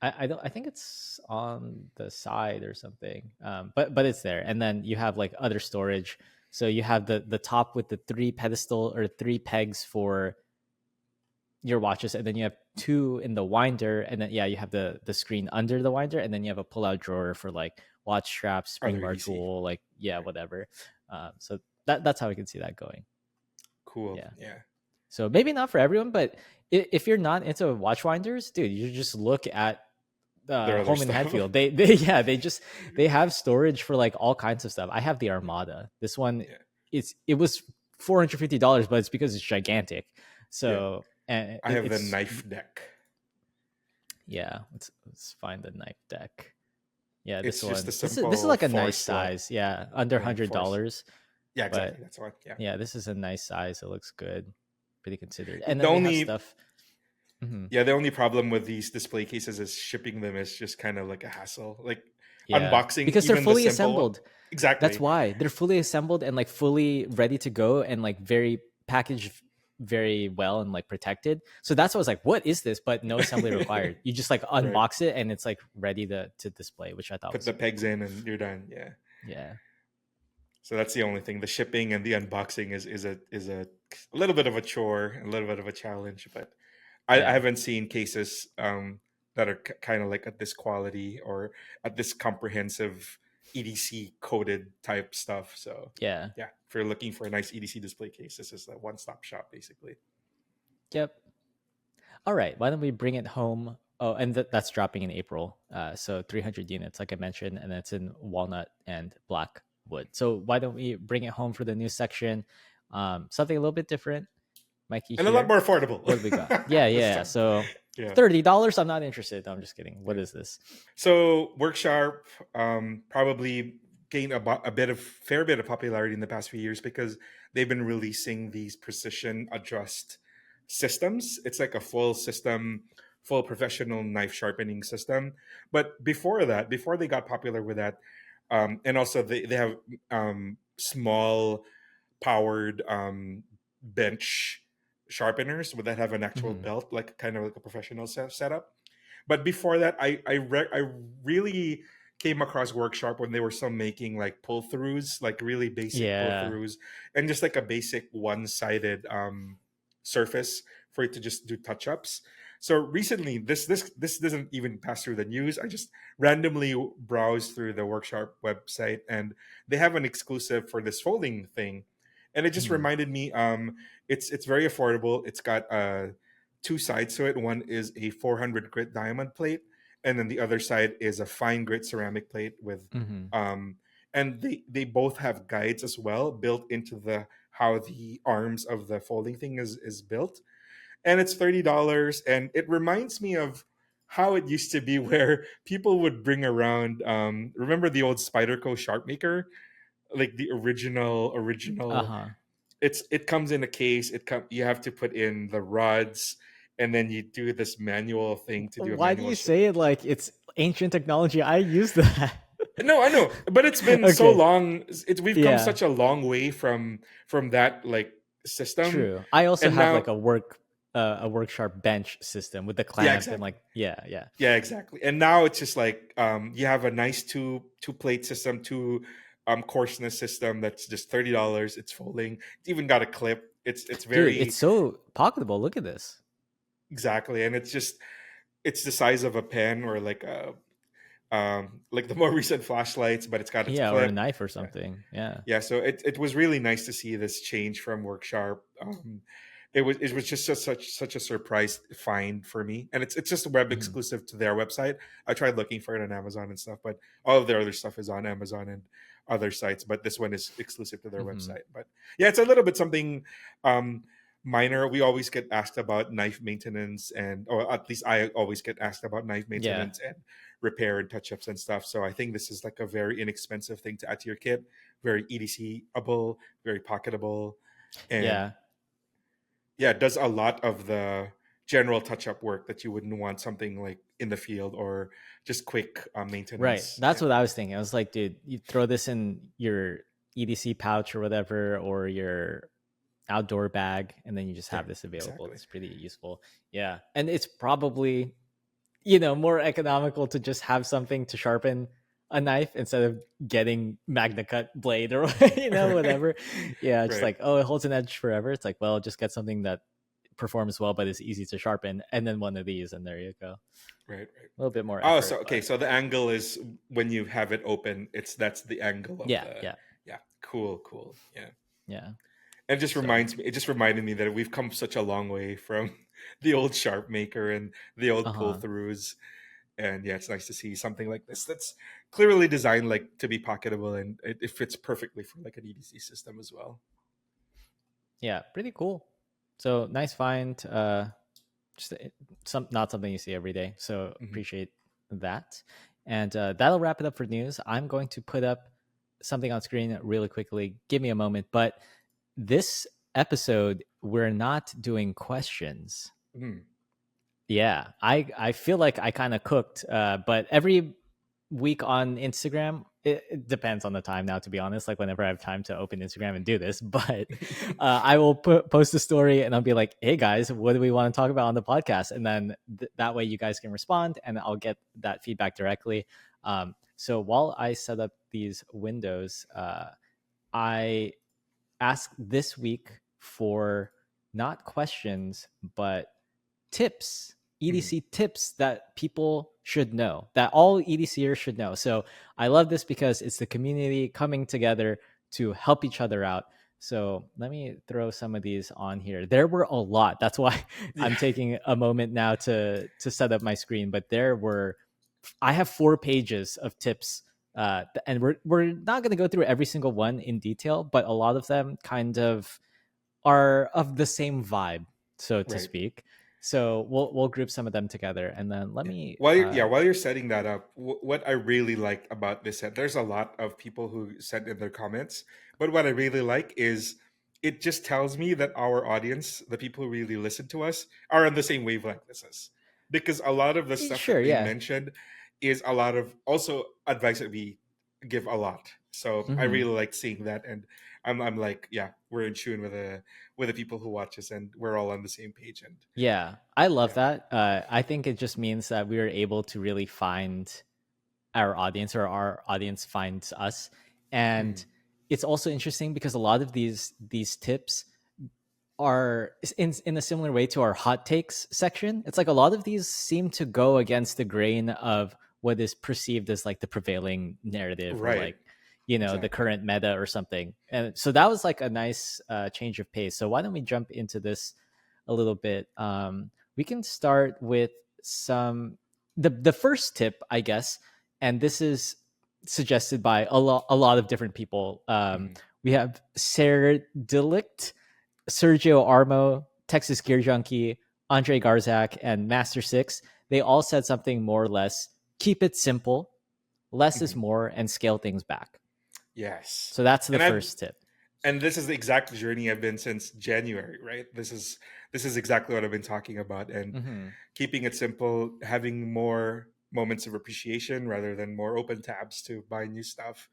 I don't. I think it's on the side or something. But it's there, and then you have like other storage. So you have the top with the 3 pedestal or 3 pegs for your watches, and then you have 2 in the winder, and then you have the screen under the winder, and then you have a pull out drawer for like watch straps, spring Other bar EDC. tool, like whatever. So that's how we can see that going. Cool. Yeah. Yeah. So maybe not for everyone, but if you're not into watch winders, dude, you just look at There are other Home and stuff. Hadfield. They have storage for like all kinds of stuff. I have the Armada. This one, Yeah. it was $450, but it's because it's gigantic. Yeah. So and I have the it's knife deck. yeah. Let's find the knife deck. Yeah, this It's just one. a This is simple like a four nice slot. size. Yeah, under Yeah, four. $100. Yeah, But exactly. That's one. Yeah. yeah, this is a nice size. It looks good, pretty considered. And The then they have only stuff. Mm-hmm. Yeah, the only problem with these display cases is shipping them is just kind of like a hassle. Like Yeah, unboxing, because they're even the fully simple. assembled. That's Exactly. why they're fully assembled and like fully ready to go and like very packaged very well and like protected. So that's why I was like, what is this? But no assembly required. You just like Right. unbox it and it's like ready to display, which I thought Put was the pegs in and you're done. Yeah. yeah. So that's the only thing. The shipping and the unboxing is a little bit of a chore, a little bit of a challenge. But I Yeah. haven't seen cases that are kind of like at this quality or at this comprehensive EDC coded type stuff. So Yeah. yeah, if you're looking for a nice EDC display case, this is a one-stop shop basically. Yep. All right. Why don't we bring it home? Oh, and that's dropping in April. So 300 units, like I mentioned, and it's in walnut and black wood. So why don't we bring it home for the new section? Something a little bit different. Mikey And a lot here. more affordable What do we got? Yeah, this yeah. time. So Yeah. $30. I'm not interested. No, I'm just kidding. What Yeah. is this? So Worksharp probably gained a bit of fair bit of popularity in the past few years because they've been releasing these precision adjust systems. It's like a full system, full professional knife sharpening system. But before that, before they got popular with that, and also they have small powered bench sharpeners that have an actual Mhm. belt, like kind of like a professional setup. But before that, I really came across Workshop when they were still making like pull throughs, like really basic pull Yeah. throughs, and just like a basic one sided surface for it to just do touch ups. So recently, this doesn't even pass through the news. I just randomly browsed through the Workshop website, and they have an exclusive for this folding thing, and it just Mhm. reminded me. It's very affordable. It's got two sides to it. One is a 400 grit diamond plate, and then the other side is a fine grit ceramic plate with, Mhm. um, and they both have guides as well built into the how the arms of the folding thing is built, and it's $30, and it reminds me of how it used to be where people would bring around. Remember the old Spyderco Sharp Maker, like the original Uh-huh. it comes in a case. You have to put in the rods, and then you do this manual thing to do a Why do manual you say it like it's ancient technology? I use that. No, I know, but it's been so Okay. long. We've come Yeah. such a long way from that like system, True. I also and have like now a work sharp bench system with the yeah, clamp and exactly. like yeah. Yeah, exactly. And now it's just like you have a nice two plate system, two coarseness system that's just $30. It's folding. It's even got a clip. It's Dude, it's very so pocketable. Look at this. exactly, and it's the size of a pen or like the more recent flashlights, but it's got its Yeah, or a clip. knife or Yeah, something. Yeah. yeah. So it was really nice to see this change from Worksharp. It was just such a surprise find for me, and it's just a web Mhm. exclusive to their website. I tried looking for it on Amazon and stuff, but all of their other stuff is on Amazon and other sites. But this one is exclusive to their Mhm. website. But yeah, it's a little bit something um, minor. We always get asked about knife maintenance, or at least I always get asked about knife Yeah. maintenance and repair and touch ups and stuff. So I think this is like a very inexpensive thing to add to your kit, very EDC-able, very pocketable, and Yeah. yeah, it does a lot of the general touch up work that you wouldn't want something like in the field or just quick Right. maintenance. That's Yeah, what I was thinking. I was like, dude, you throw this in your EDC pouch or whatever, or your outdoor bag, and then you just yeah, have this available. exactly. It's pretty useful. Yeah. And it's probably, more economical to just have something to sharpen a knife instead of getting Magna Cut blade or, right, whatever. Yeah. Just right, like, oh, it holds an edge forever. It's like, well, just get something that performs well, but is easy to sharpen. And then one of these, and there you go. right, right. A little bit more Oh, effort, so okay, but so the angle is when you have it open, that's the angle of yeah. the Yeah. yeah. Cool, cool. Yeah. Yeah. And So, it just reminded me that we've come such a long way from the old sharp maker and the old pull uh-huh. throughs. And yeah, it's nice to see something like this that's clearly designed like to be pocketable, and it fits perfectly for like an EDC system as well. Yeah, pretty cool. So nice find. Just not something you see every day. So Hmm. appreciate that. And that'll wrap it up for news. I'm going to put up something on screen really quickly. Give me a moment. But this episode, we're not doing questions. Hmm. Yeah, I feel like I kind of cooked, but every week on Instagram, it depends on the time now. To be honest, like whenever I have time to open Instagram and do this, but I will post a story and I'll be like, "Hey guys, what do we want to talk about on the podcast?" And then that way you guys can respond, and I'll get that feedback directly. So while I set up these windows, I asked this week for not questions, but tips, Mhm. EDC tips that people should know, that all EDCers should know. So I love this because it's the community coming together to help each other out. So let me throw some of these on here. There were a lot. That's why I'm Yeah, taking a moment now to set up my screen. But there were, I have 4 pages of tips, and we're not going to go through every single one in detail, but a lot of them kind of are of the same vibe, so to right. speak. So we'll group some of them together, and then let Yeah. me. While you're setting that up, what I really like about this set, there's a lot of people who sent in their comments, but what I really like is it just tells me that our audience, the people who really listen to us, are on the same wavelength as us. Because a lot of the stuff Sure, that they yeah. mentioned is a lot of also advice that we give a lot. So I Hmm. really like seeing that, and I'm like, yeah, we're in tune with the people who watch us, and we're all on the same page. And Yeah, I love yeah. that. I think it just means that we are able to really find our audience, or our audience finds us. And Mhm. it's also interesting because a lot of these tips are in a similar way to our hot takes section. It's like a lot of these seem to go against the grain of what is perceived as like the prevailing narrative, or Right. like, you know, the Exactly. current meta or something. And so that was like a nice change of pace. So why don't we jump into this a little bit? We can start with some the first tip, I guess, and this is suggested by a lot of different people. Mhm. We have Sarah Delict, Sergio Armo, Texas Gear Junkie, Andre Garzak, and Master Six. They all said something more or less: keep it simple, less is Mhm. more, and scale things back. Yes. So that's the And I've first tip. and this is the exact journey I've been since January, right? This is exactly what I've been talking about, and Mm-hmm. keeping it simple, having more moments of appreciation rather than more open tabs to buy new stuff,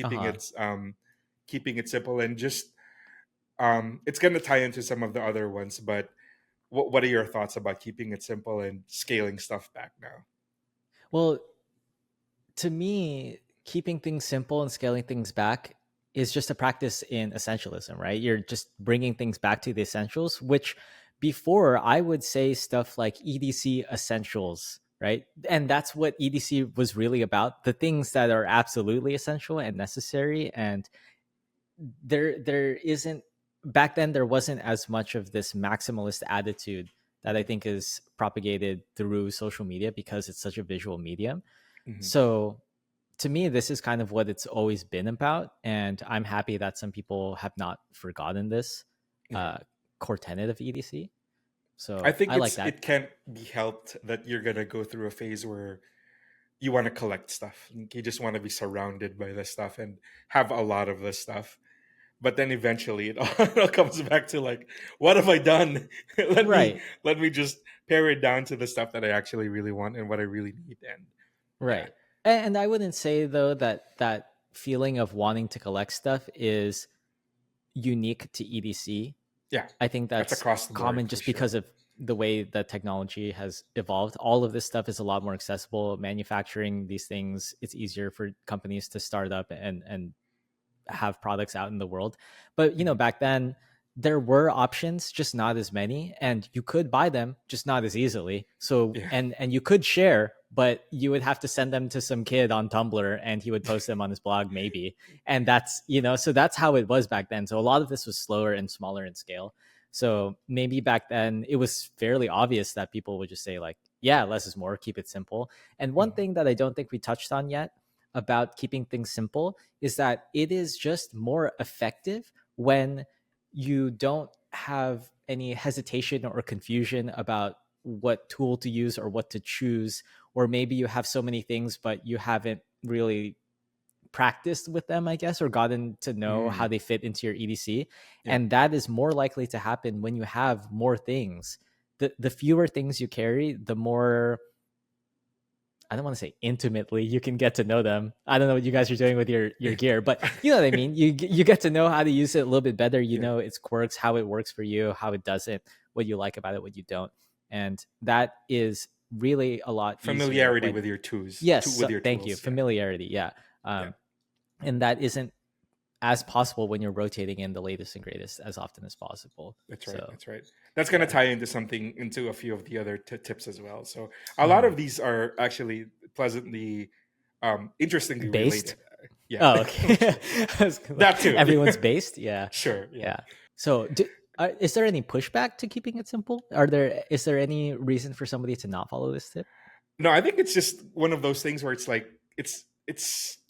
Uh keeping huh. it keeping it simple, and just it's going to tie into some of the other ones, but what are your thoughts about keeping it simple and scaling stuff back now? Well, to me, keeping things simple and scaling things back is just a practice in essentialism, right? You're just bringing things back to the essentials, which before I would say stuff like EDC essentials, right? And that's what EDC was really about, the things that are absolutely essential and necessary. And there isn't, back then there wasn't as much of this maximalist attitude that I think is propagated through social media because it's such a visual medium. Hmm. So to me, this is kind of what it's always been about, and I'm happy that some people have not forgotten this Yeah. uh, core tenet of EDC. I So think I like that. it can't be helped that you're gonna go through a phase where you want to collect stuff. You just want to be surrounded by this stuff and have a lot of this stuff. But then eventually it all, it all comes back to like, what have I done? let me Right, let me just pare it down to the stuff that I actually really want and what I really need. And yeah, right. And I wouldn't say though that that feeling of wanting to collect stuff is unique to EDC. yeah, I think that's that's across the board common for just because sure. of the way that technology has evolved. All of this stuff is a lot more accessible. Manufacturing these things, it's easier for companies to start up and have products out in the world. But you know, Mhm. back then there were options, just not as many, and you could buy them, just not as easily. So Yeah, and you could share, but you would have to send them to some kid on Tumblr and he would post them on his blog maybe. And that's, you know, so that's how it was back then. So a lot of this was slower and smaller in scale. So maybe back then it was fairly obvious that people would just say like, yeah, less is more, keep it simple. And one mhm, thing that I don't think we touched on yet about keeping things simple is that it is just more effective when you don't have any hesitation or confusion about what tool to use or what to choose, or maybe you have so many things but you haven't really practiced with them, I guess, or gotten to know how mm, they fit into your EDC. yeah, And that is more likely to happen when you have more things. the fewer things you carry, the more, I don't want to say intimately, you can get to know them. I don't know what you guys are doing with your gear, but you know what I mean. You get to know how to use it a little bit better. You know its quirks, how it works for you, how it doesn't, what you like about it, what you don't, and that is really a lot familiarity easier with your tools. Yes, With your thank tools. you. Familiarity, yeah. Yeah. And that isn't as possible when you're rotating in the latest and greatest as often as possible. That's right. So, That's right. That's going to tie into a few of the other tips as well. So a lot of these are actually pleasantly, interestingly based. related. Yeah. Oh, okay. That too. Everyone's based. Yeah. Sure. Yeah. So, is there any pushback to keeping it simple? Is there any reason for somebody to not follow this tip? No, I think it's just one of those things where it's like it's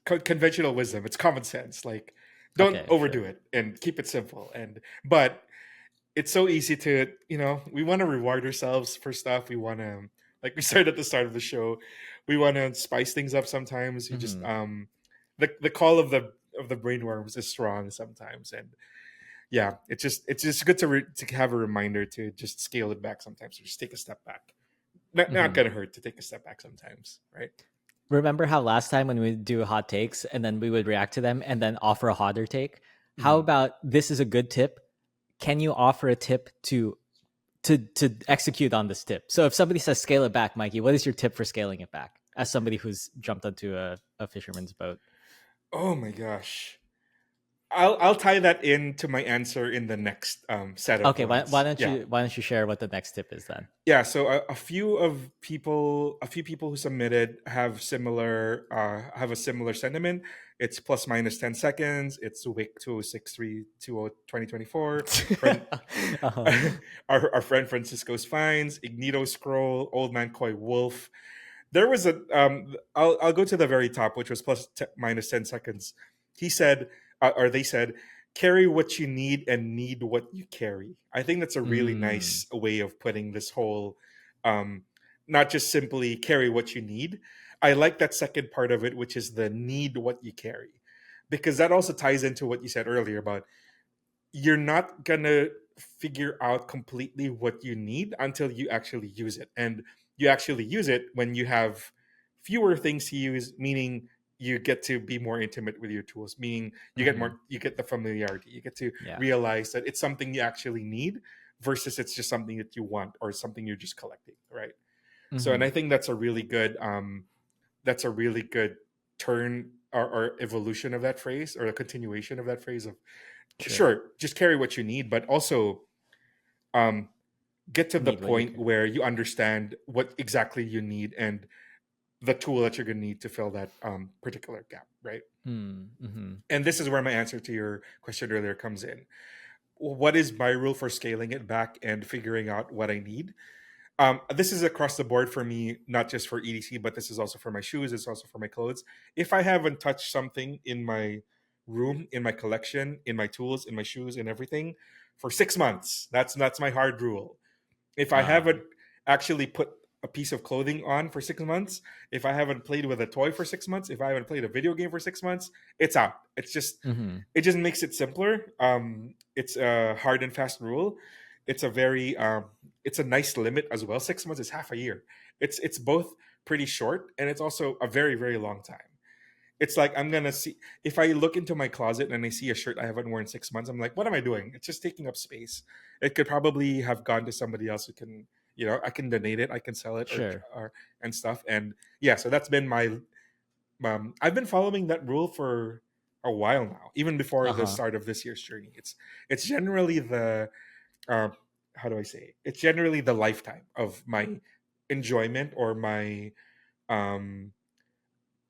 conventional wisdom. It's common sense. Like, don't overdo it and keep it simple. But it's so easy to, we want to reward ourselves for stuff. We want to, like we said at the start of the show, we want to spice things up sometimes. You just the call of the brainworms is strong sometimes, and yeah, it's just good to have a reminder to just scale it back sometimes, or just take a step back. Not gonna hurt to take a step back sometimes, right? Remember how last time when we do hot takes and then we would react to them and then offer a hotter take? How about this is a good tip? Can you offer a tip to execute on this tip? So if somebody says scale it back, Mikey, what is your tip for scaling it back as somebody who's jumped onto a fisherman's boat? Oh my gosh. I'll tie that into my answer in the next set of okay. Why don't you share what the next tip is then? Yeah, so a few people who submitted have have a similar sentiment. It's plus minus 10 seconds. It's Wick 2024. Our friend Francisco's Finds, Ignito Scroll, Old Man Koi Wolf. There was I'll go to the very top, which was minus 10 seconds. He said, or they said, carry what you need and need what you carry. I think that's a really nice way of putting this whole, not just simply carry what you need. I like that second part of it, which is the need what you carry, because that also ties into what you said earlier about you're not gonna figure out completely what you need until you actually use it. And you actually use it when you have fewer things to use, meaning you get to be more intimate with your tools, meaning you get the familiarity. You get to realize that it's something you actually need versus it's just something that you want or something you're just collecting, right? So, and I think that's a really good turn or evolution of that phrase, or a continuation of that phrase of sure just carry what you need, but also get to the point where you understand what exactly you need and the tool that you're going to need to fill that particular gap, right? And this is where my answer to your question earlier comes in. What is my rule for scaling it back and figuring out what I need? This is across the board for me, not just for EDC, but this is also for my shoes. It's also for my clothes. If I haven't touched something in my room, in my collection, in my tools, in my shoes, and everything for 6 months, that's my hard rule. If I haven't actually put a piece of clothing on for 6 months, if I haven't played with a toy for 6 months, if I haven't played a video game for 6 months, it's out. It's just it just makes it simpler. It's a hard and fast rule. It's a very it's a nice limit as well. 6 months is half a year. It's both pretty short and it's also a very, very long time. It's like I'm gonna see, if I look into my closet and I see a shirt I haven't worn 6 months, I'm like, what am I doing? It's just taking up space. It could probably have gone to somebody else who can, I can donate it, I can sell it, or and stuff. And yeah, so that's been my. I've been following that rule for a while now, even before the start of this year's journey. It's generally the how do I say it? It's generally the lifetime of my enjoyment or my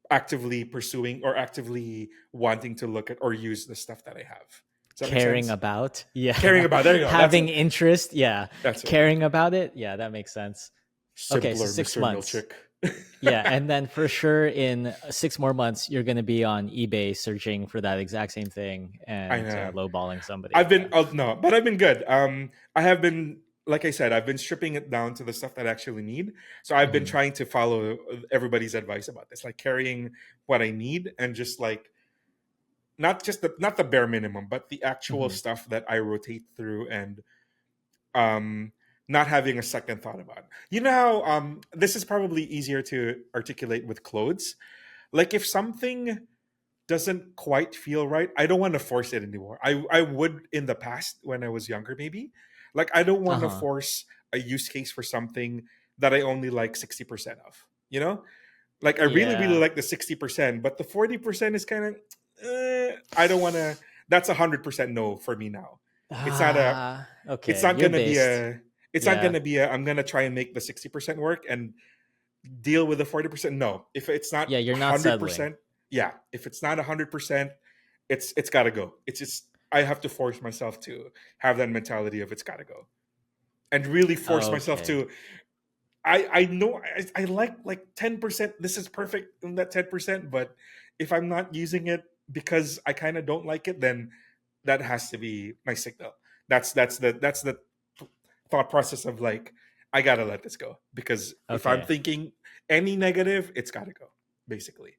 actively pursuing or actively wanting to look at or use the stuff that I have. Caring about, caring about. There you go. Having interest, That's caring about it, that makes sense. Simpler, okay, so 6 Mr. months. Milchick. And then for sure in 6 more months you're going to be on eBay searching for that exact same thing and lowballing somebody. I've been but I've been good. I have been, like I said, I've been stripping it down to the stuff that I actually need. So I've been trying to follow everybody's advice about this, like carrying what I need and just like not the bare minimum, but the actual stuff that I rotate through and not having a second thought about it. You know how this is probably easier to articulate with clothes. Like if something doesn't quite feel right, I don't want to force it anymore. I would in the past when I was younger, maybe. Like I don't want to Uh-huh. force a use case for something that I only like 60% of. You know? Like I really, really Yeah. like the 60%, but the 40% is kind of I don't wanna that's 100% no for me now. It's not a it's Okay. not You're gonna be based. a it's not Yeah. gonna be a I'm gonna try and make the 60% work and deal with the 40%. No. If it's not Yeah, you're not settling. 100%, yeah. If it's not 100%, it's gotta go. It's just I have to force myself to have that mentality of it's gotta go. And really force myself Okay. to I know I like 10%. This is perfect in that 10%, but if I'm not using it because I kind of don't like it, then that has to be my signal. That's the thought process of like I gotta let this go because if I'm Okay. thinking any negative, it's gotta go. Basically,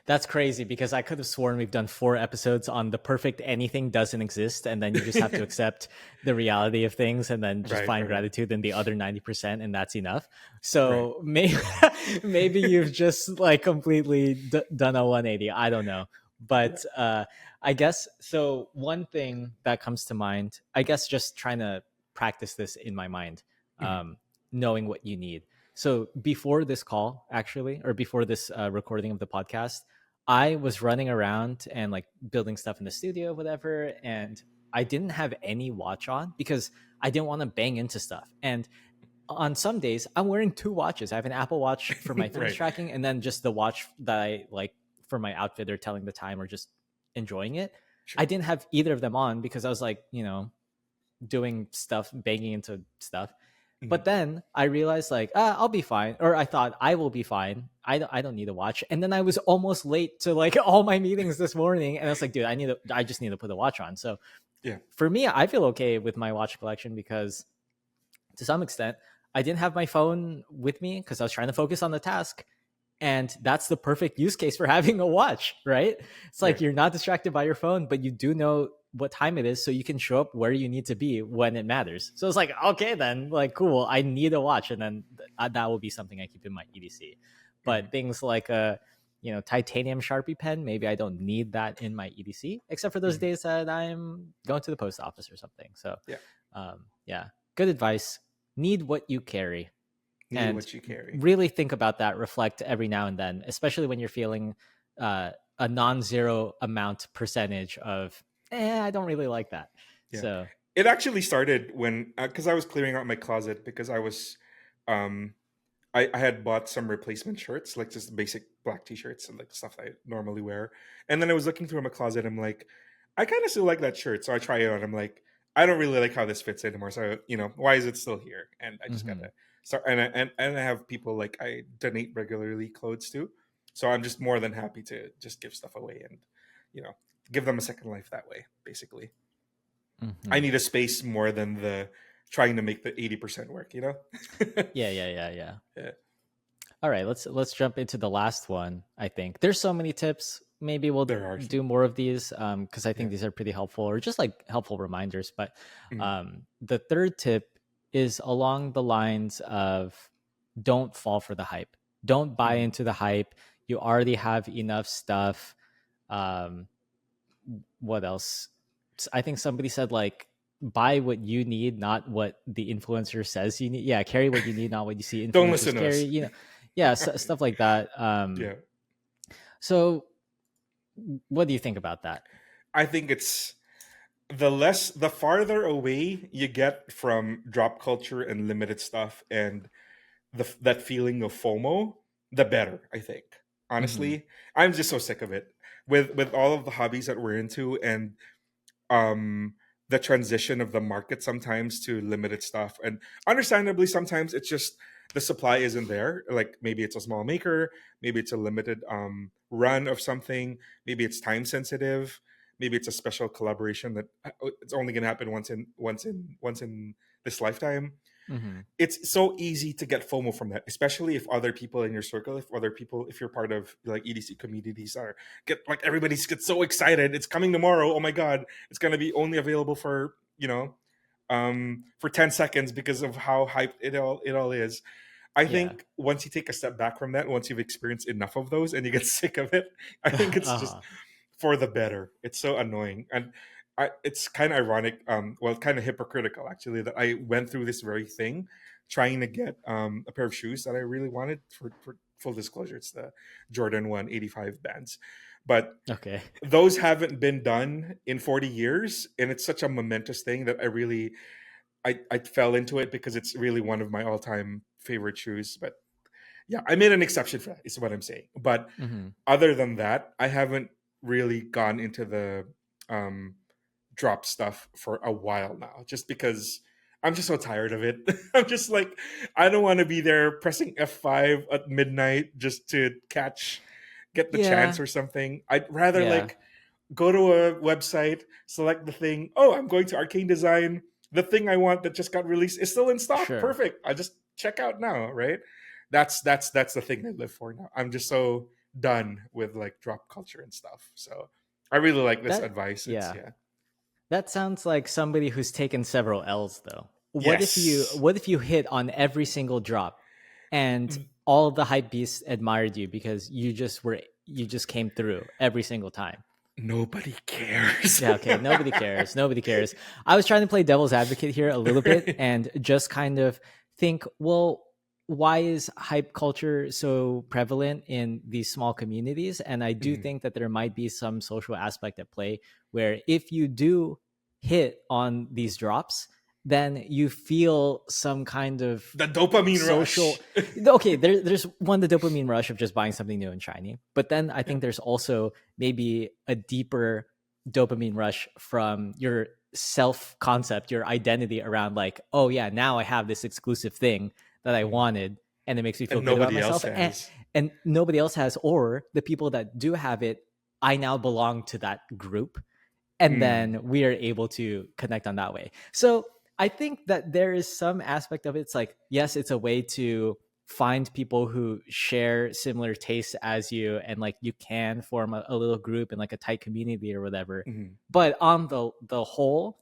That's crazy because I could have sworn we've done 4 episodes on the perfect anything doesn't exist, and then you just have to accept the reality of things and then just right, find right, gratitude in the other 90%, and that's enough. right. So maybe maybe you've just like completely done a 180. I don't know. Yeah, But I guess so. One thing that comes to mind, I guess, just trying to practice this in my mind, mhm, um, knowing what you need. So before this call, actually, or before this recording of the podcast, I was running around and like building stuff in the studio, whatever, and I didn't have any watch on because I didn't want to bang into stuff. And on some days, I'm wearing 2 watches. I have an Apple Watch for my fitness right. tracking, and then just the watch that I like for my outfit or telling the time or just enjoying it. I Sure. didn't have either of them on because I was like, doing stuff, banging into stuff. Mhm. But then I realized like, I'll be fine, or I thought I will be fine. I don't need a watch. And then I was almost late to like all my meetings this morning, and I was like, dude, I just need to put a watch on. So Yeah. for me, I feel okay with my watch collection because to some extent, I didn't have my phone with me because I was trying to focus on the task. And that's the perfect use case for having a watch, right? It's like Right. you're not distracted by your phone, but you do know what time it is so you can show up where you need to be when it matters. So it's like, okay, then, like, cool, I need a watch. And then that will be something I keep in my EDC. Mhm. But things like a, titanium Sharpie pen, maybe I don't need that in my EDC, except for those Mhm. days that I'm going to the post office or something. So, Yeah. yeah, good advice. Need what you carry, Need and what you carry. really think about that, reflect every now and then, especially when you're feeling a non-zero amount percentage of I don't really like that. Yeah. So It actually started when because I was clearing out my closet because um I had bought some replacement shirts, like just basic black t-shirts and like stuff I normally wear. And then I was looking through my closet, I'm like, I kind of still like that shirt. So I try it on. I'm like, I don't really like how this fits anymore. So, why is it still here? And I just mhm. gotta start and I have people like I donate regularly clothes to. So I'm just more than happy to just give stuff away and, you know, give them a second life that way, basically. I Mhm. need a space more than the trying to make the 80% work, Yeah, yeah, yeah, yeah. Yeah, All right, let's jump into the last one. I think there's so many tips. Maybe we'll there are. do more of these because I think Yeah. these are pretty helpful, or just like helpful reminders. But Mm, the third tip is along the lines of don't fall for the hype. Don't buy mm. into the hype. You already have enough stuff. Um, what else? I think somebody said like buy what you need, not what the influencer says you need. Yeah, carry what you need, not what you see Don't influencers listen to carry. us. Yeah, stuff like that. Yeah. So what do you think about that? I think it's the farther away you get from drop culture and limited stuff and that feeling of FOMO, the better, I think. Hmm. Honestly, I'm just so sick of it with all of the hobbies that we're into and um the transition of the market sometimes to limited stuff and understandably sometimes it's just the supply isn't there, like maybe it's a small maker, maybe it's a limited run of something, maybe it's time sensitive, maybe it's a special collaboration that it's only going to happen once in this lifetime. Hmm. It's so easy to get FOMO from that, especially if other people in your circle, if you're part of like EDC communities are get like everybody's gets so excited. It's coming tomorrow. Oh my god, it's gonna be only available for for 10 seconds because of how hyped it all is. I Yeah. think once you take a step back from that, once you've experienced enough of those and you get sick of it, I think it's just Uh-huh. for the better. It's so annoying. And it's kind of ironic, well, kind of hypocritical actually, that I went through this very thing trying to get a pair of shoes that I really wanted. For full disclosure, it's the Jordan 185 bands. But Okay. those haven't been done in 40 years. And it's such a momentous thing that I fell into it because it's really one of my all-time favorite shoes. But yeah, I made an exception for that, is what I'm saying. But Mm-hmm. other than that, I haven't really gone into the um, drop stuff for a while now, just because I'm just so tired of it. I'm just like, I don't want to be there pressing F5 at midnight just to get the chance Yeah. or something. I'd rather Yeah. like go to a website, select the thing. Oh, I'm going to Arcane Design. The thing I want that just got released is still in stock. Sure. Perfect. I just check out now, right? That's the thing I live for now. I'm just so done with like drop culture and stuff. So I really like this That advice. It's yeah. yeah. That sounds like somebody who's taken several L's though. Yes. What if you hit on every single drop and all the hype beasts admired you because you just came through every single time? Nobody cares. Yeah, okay. Nobody cares. Nobody cares. I was trying to play devil's advocate here a little bit and just kind of think, well, why is hype culture so prevalent in these small communities? And I do Mhm. think that there might be some social aspect at play where if you do hit on these drops, then you feel some kind of The dopamine social. rush. Okay, there's one, the dopamine rush of just buying something new and shiny, but then I Yeah. think there's also maybe a deeper dopamine rush from your self concept, your identity around like, oh yeah, now I have this exclusive thing that I Mhm. wanted, and it makes me feel And good about nobody myself, else has. and nobody else has, or the people that do have it, I now belong to that group, and Mm. then we are able to connect on that way. So I think that there is some aspect of it. It's like, yes, it's a way to find people who share similar tastes as you, and like you can form a little group and like a tight community or whatever. Mhm. But on the whole,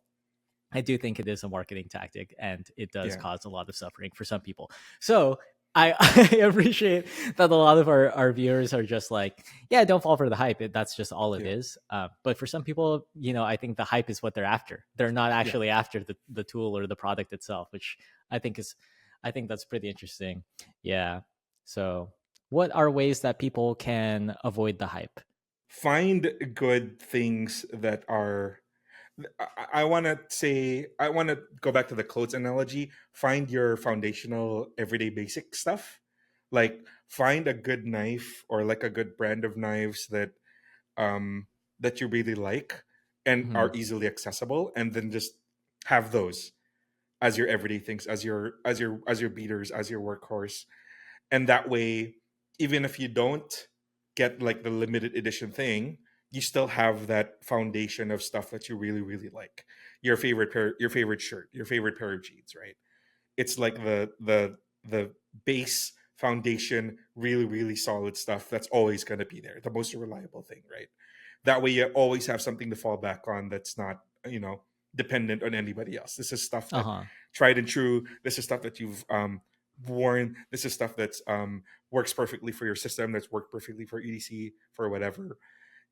I do think it is a marketing tactic, and it does Yeah. cause a lot of suffering for some people. So I, I appreciate that a lot of our viewers are just like, yeah, don't fall for the hype. That's just all it Yeah. is. But for some people, I think the hype is what they're after. They're not Yeah. actually after the tool or the product itself, which I think is, I think that's pretty interesting. Yeah. So, what are ways that people can avoid the hype? Find good things that are I want to say, I want to go back to the clothes analogy. Find your foundational everyday basic stuff. Like find a good knife or like a good brand of knives um that you really like and Hmm. are easily accessible, and then just have those as your everyday things, as your beaters, as your workhorse. And that way, even if you don't get like the limited edition thing, you still have that foundation of stuff that you really really like. Your favorite shirt, your favorite pair of jeans, right? It's like the base foundation, really really solid stuff that's always going to be there, the most reliable thing, right? That way you always have something to fall back on that's not, dependent on anybody else. This is stuff Uh that huh. tried and true. This is stuff that you've worn. This is stuff that's works perfectly for your system, that's worked perfectly for EDC, for whatever.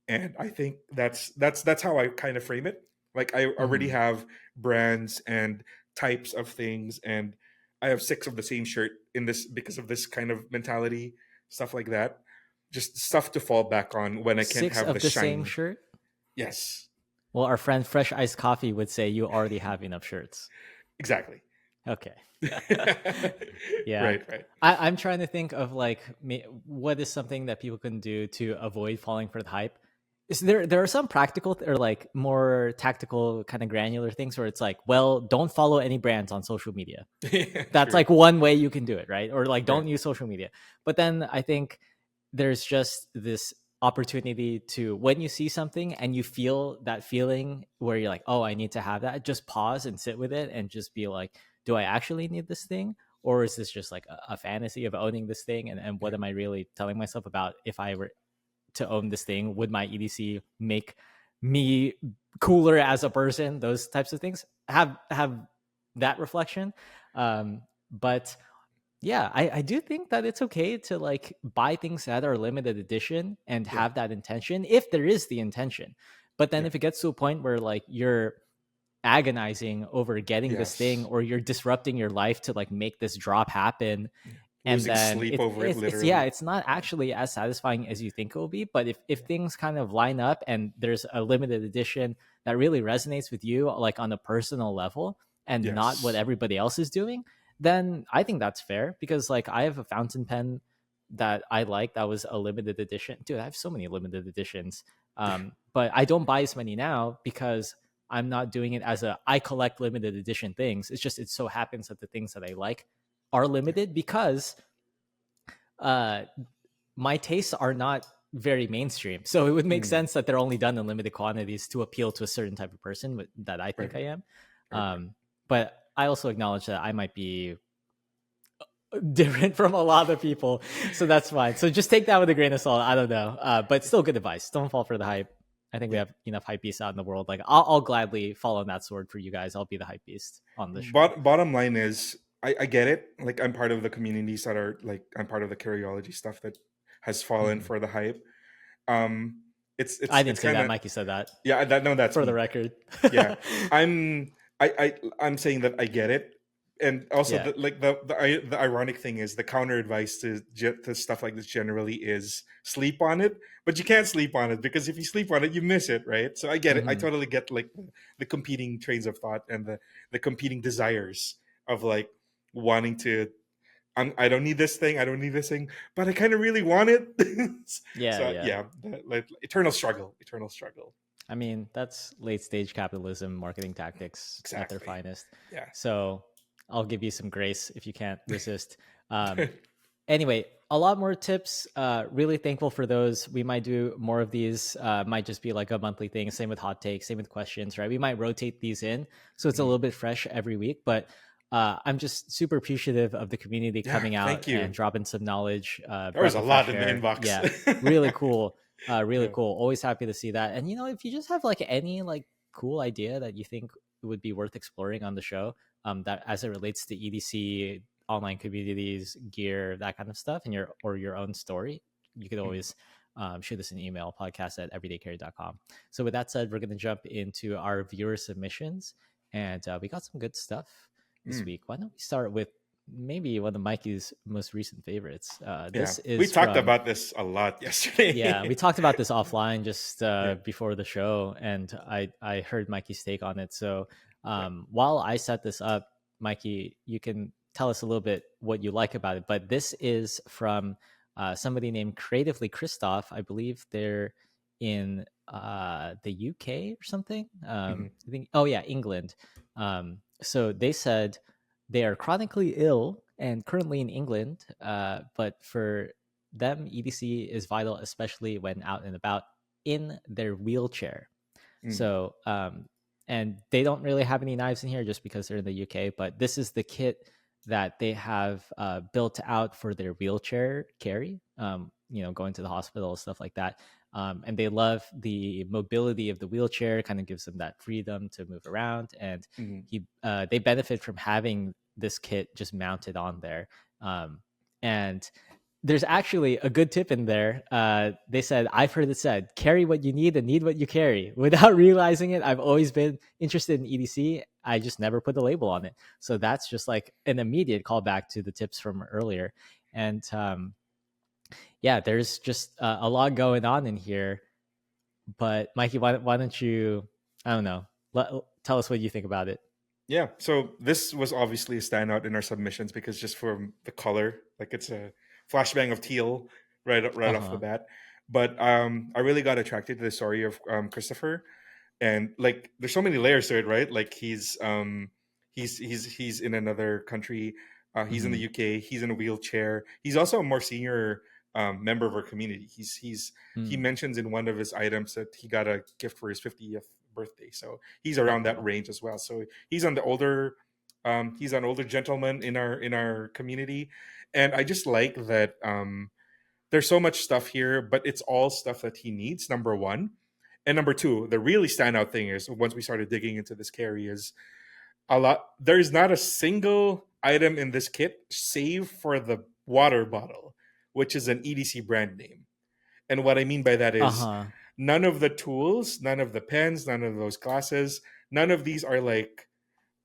And I think that's how I kind of frame it. Like I already Hmm. have brands and types of things, and I have six of the same shirt in this because of this kind of mentality, stuff like that. Just stuff to fall back on when I can't Six have the of the same shiny. shirt. Yes, Well, our friend Fresh Iced Coffee would say you already have enough shirts. exactly. Okay. Yeah. Right, right. I'm trying to think of like what is something that people can do to avoid falling for the hype. Is there are some practical or like more tactical kind of granular things where it's like, well, don't follow any brands on social media. That's True. like one way you can do it, right? Or like Right. don't use social media. But then I think there's just this opportunity to, when you see something and you feel that feeling where you're like, oh, I need to have that, just pause and sit with it and just be like, do I actually need this thing? Or is this just like a fantasy of owning this thing? And what Yeah. am I really telling myself about? If I were to own this thing, would my EDC make me cooler as a person? Those types of things have that reflection. But yeah, I do think that it's okay to like buy things that are limited edition and Yeah. have that intention if there is the intention. But then Yeah. if it gets to a point where like you're agonizing over getting this thing, Yes. or you're disrupting your life to like make this drop happen, Yeah. and Losing then sleep over it, it's yeah, literally. it's not actually as satisfying as you think it will be. But if things kind of line up and there's a limited edition that really resonates with you like on a personal level and not what Yes. everybody else is doing, then I think that's fair. Because like I have a fountain pen that I like that was a limited edition. Dude, I have so many limited editions. But I don't buy as many now because I'm not doing it as a I collect limited edition things. It's just it so happens that the things that I like are Yeah. limited because uh my tastes are not very mainstream. So it would make Mm. sense that they're only done in limited quantities to appeal to a certain type of person that I Right. think I am. Right. But I also acknowledge that I might be different from a lot of people. So that's fine. So just take that with a grain of salt. I don't know. But still good advice. Don't fall for the hype. I think we Yeah. have enough hype beasts out in the world. Like I'll gladly fall on that sword for you guys. I'll be the hype beast on the show. Bottom line is, I get it. Like, I'm part of the communities that are like, I'm part of the curiology stuff that has fallen Mhm. for the hype. Um, I it's didn't say kind that. of, Mikey said that yeah. That no, that's for the me. record. Yeah, I'm I'm saying that I get it, and also Yeah. the ironic thing is the counter advice to stuff like this generally is sleep on it, but you can't sleep on it because if you sleep on it, you miss it, right? So I get it. I Hmm. totally get like the competing trains of thought and the competing desires of like wanting to. I don't need this thing. I don't need this thing, but I kind of really want it. Yeah. So Yeah. yeah, like eternal struggle, eternal struggle. I mean, that's late stage capitalism marketing tactics at their Exactly. finest. Yeah. So I'll give you some grace if you can't resist. Um, anyway, a lot more tips. Really thankful for those. We might do more of these. Might just be like a monthly thing. Same with hot takes. Same with questions. Right? We might rotate these in so it's a Mhm. little bit fresh every week. But I'm just super appreciative of the community Yeah, coming out thank and you. dropping some knowledge, There was breath a of lot fresh in the air. inbox. Yeah, really cool. Really Yeah. cool. Always happy to see that. And if you just have like any like cool idea that you think would be worth exploring on the show, that as it relates to EDC, online communities, gear, that kind of stuff, and your own story, you could Mhm. always shoot us an email, podcast@everydaycarry.com. So with that said, we're going to jump into our viewer submissions, and we got some good stuff this Mm. week. Why don't we start with maybe one of Mikey's most recent favorites? Yeah, This we is talked from about this a lot yeah, we yesterday. talked about this offline just Yeah, before the show, and I heard Mikey's take on it. So yeah. while I set this up, Mikey, you can tell us a little bit what you like about it. But this is from somebody named Creatively Christoph. I believe they're in the UK or something. Mhm. I think. Oh yeah, England. So they said they are chronically ill and currently in England, but for them, EDC is vital, especially when out and about in their wheelchair. Mm. So, and they don't really have any knives in here just because they're in the UK, but this is the kit that they have built out for their wheelchair carry, going to the hospital, stuff like that. And they love the mobility of the wheelchair, kind of gives them that freedom to move around. And Mhm. they benefit from having this kit just mounted on there. And there's actually a good tip in there. They said, I've heard it said, carry what you need and need what you carry. Without realizing it, I've always been interested in EDC. I just never put the label on it. So that's just like an immediate callback to the tips from earlier. And yeah, there's just a lot going on in here. But Mikey, why don't you, I don't know, tell us what you think about it. Yeah, so this was obviously a standout in our submissions because just from the color, like it's a flashbang of teal right off the Uh-huh. bat. But I really got attracted to the story of Christopher, and like there's so many layers to it, right? Like he's in another country, he's in the Mm-hmm. UK, he's in a wheelchair, he's also a more senior member of our community. He Mm. mentions in one of his items that he got a gift for his 50th birthday, so he's around that Uh-huh. range as well. So he's an older gentleman in our community, and I just like that there's so much stuff here, but it's all stuff that he needs, number one. And number two, the really standout thing is once we started digging into this carry is a lot. There's not a single item in this kit save for the water bottle, which is an EDC brand name. And what I mean by that Uh is huh. none of the tools, none of the pens, none of those glasses, none of these are like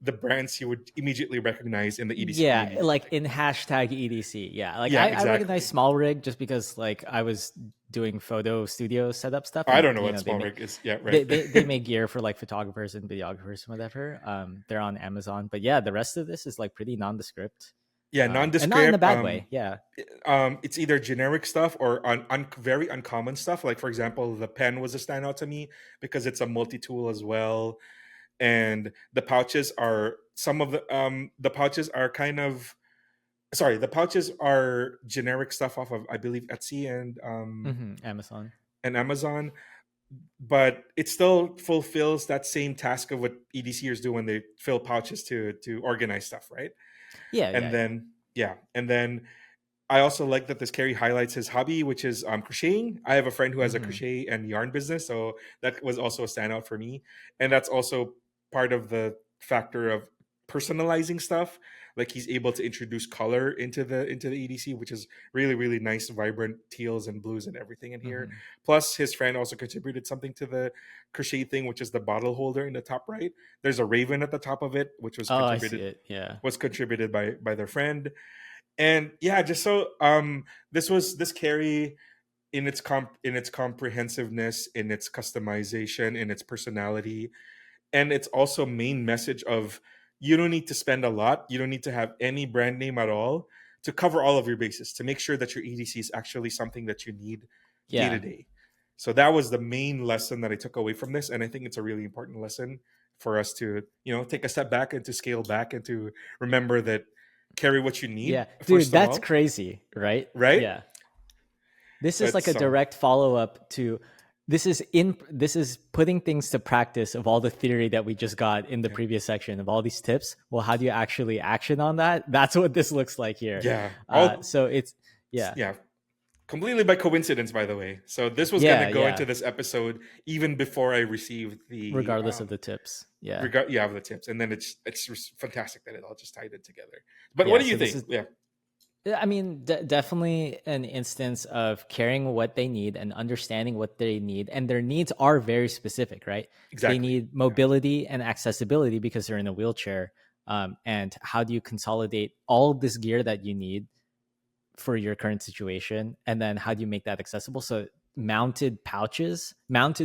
the brands you would immediately recognize in the EDC Yeah, community. like Like, in hashtag EDC. Yeah, like yeah, I recognize exactly. small rig just because like I was doing photo studio setup stuff, I and don't know you what know small rig is. Yeah, right. they make gear for like photographers and videographers and whatever. They're on Amazon, but yeah, the rest of this is like pretty nondescript, Yeah, and not in a nondescript. bad way. Yeah. It's either generic stuff or very uncommon stuff. Like for example, the pen was a standout to me because it's a multi-tool as well, and the pouches are some of the pouches are kind of sorry, the pouches are generic stuff off of I believe Etsy Amazon. and Amazon, but it still fulfills that same task of what EDCers do when they fill pouches to organize stuff, right? Yeah, And yeah, yeah. then yeah, and then I also like that this carry highlights his hobby, which is crocheting. I have a friend who has a hmm crochet and yarn business, so that was also a standout for me. And that's also part of the factor of personalizing stuff. Like he's able to introduce color into the EDC, which is really really nice, vibrant teals and blues and everything in here. hmm Plus, his friend also contributed something to the crochet thing, which is the bottle holder in the top right. There's a raven at the top of it, which Oh, I see it. Yeah. was contributed by their friend. And yeah, just so this carry in its comprehensiveness, in its customization, in its personality, and its also main message of you don't need to spend a lot, you don't need to have any brand name at all to cover all of your bases, to make sure that your EDC is actually something that you need day to Yeah. day. So that was the main lesson that I took away from this, and I think it's a really important lesson for us to take a step back and to scale back and to remember that carry what you need Yeah. Dude, first of that's all, crazy, right? right? Yeah. This So is like a it's direct follow-up to this is putting things to practice of all the theory that we just got in the yeah, previous section of all these tips. Well, how do you actually action on that? That's what this looks like here. yeah, all So it's yeah. yeah, completely by coincidence, by the way. So this was going to Yeah, go into yeah. this episode even before I received Regardless of the tips. Yeah. of the tips, and then it's just fantastic that it all just tied in together. But what Yeah, do you so this think? is Yeah, I mean, definitely an instance of caring what they need and understanding what they need. And their needs are very specific, right? They exactly. need Yeah. mobility and accessibility because they're in a wheelchair. And how do you consolidate all of this gear that you need for your current situation? And then how do you make that accessible? So, mounted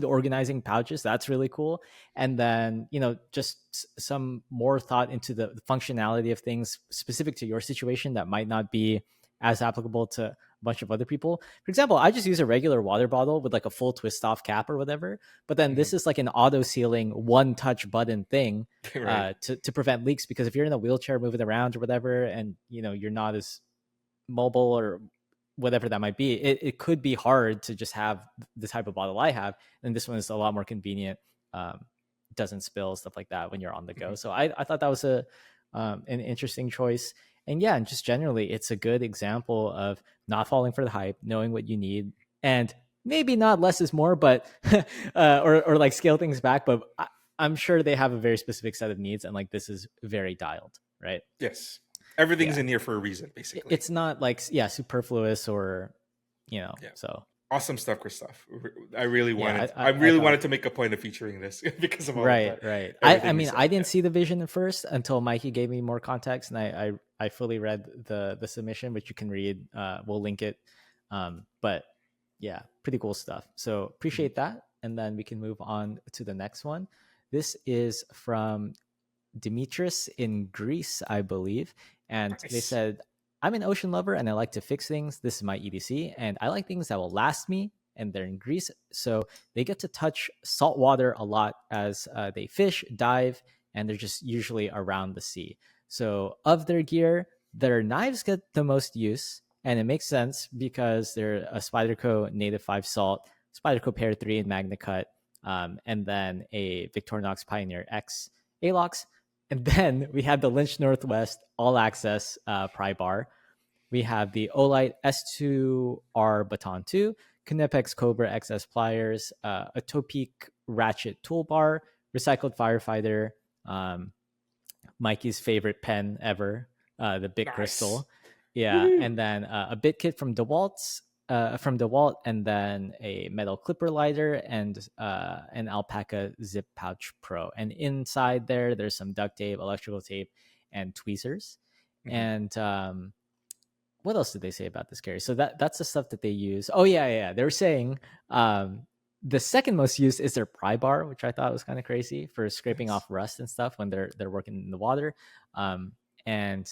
organizing pouches, that's really cool. And then, just some more thought into the functionality of things specific to your situation that might not be as applicable to a bunch of other people. For example, I just use a regular water bottle with like a full twist off cap or whatever. But then Mhm. this is like an auto sealing one touch button thing Right. to prevent leaks, because if you're in a wheelchair moving around or whatever, and you're not as mobile or whatever that might be, it could be hard to just have the type of bottle I have. And this one is a lot more convenient. Um, doesn't spill, stuff like that when you're on the go. Mhm. So I thought that was an interesting choice. And yeah, and just generally, it's a good example of not falling for the hype, knowing what you need, and maybe not less is more, but or like scale things back. But I'm sure they have a very specific set of needs, and like this is very dialed, right? Yes. Everything's Yeah, in here for a reason, basically. it's not like superfluous or Yeah. so Awesome stuff, Christoph. yeah. I I really thought wanted to make a point of featuring this because of all of that, right. I everything you mean, said. I Yeah. didn't see the vision at first until Mikey gave me more context, and I fully read the submission, which you can read. We'll link it. But yeah, pretty cool stuff. So Mhm. appreciate that, and then we can move on to the next one. This is from Dimitris in Greece, I believe. And they Nice. said, I'm an ocean lover and I like to fix things. This is my EDC. And I like things that will last me. And they're in Greece. So they get to touch salt water a lot as they fish, dive, and they're just usually around the sea. So, of their gear, their knives get the most use. And it makes sense because they're a Spyderco Native 5 Salt, Spyderco Pair 3 in Magna Cut, and then a Victorinox Pioneer X ALOX. And then we have the Lynch Northwest All Access pry bar. We have the Olight S2R Baton 2, Knipex Cobra XS pliers, a Topeak ratchet toolbar, recycled firefighter, um, Mikey's favorite pen ever, the Bit Nice. Crystal. Yeah, Woo. and then a bit kit from DeWalt, and then a metal clipper lighter and an alpaca zip pouch pro. And inside there's some duct tape, electrical tape, and tweezers. Mhm. And what else did they say about this carry? So that's the stuff that they use. Oh yeah. They were saying the second most used is their pry bar, which I thought was kind of crazy for scraping Nice. off rust and stuff when they're working in the water. And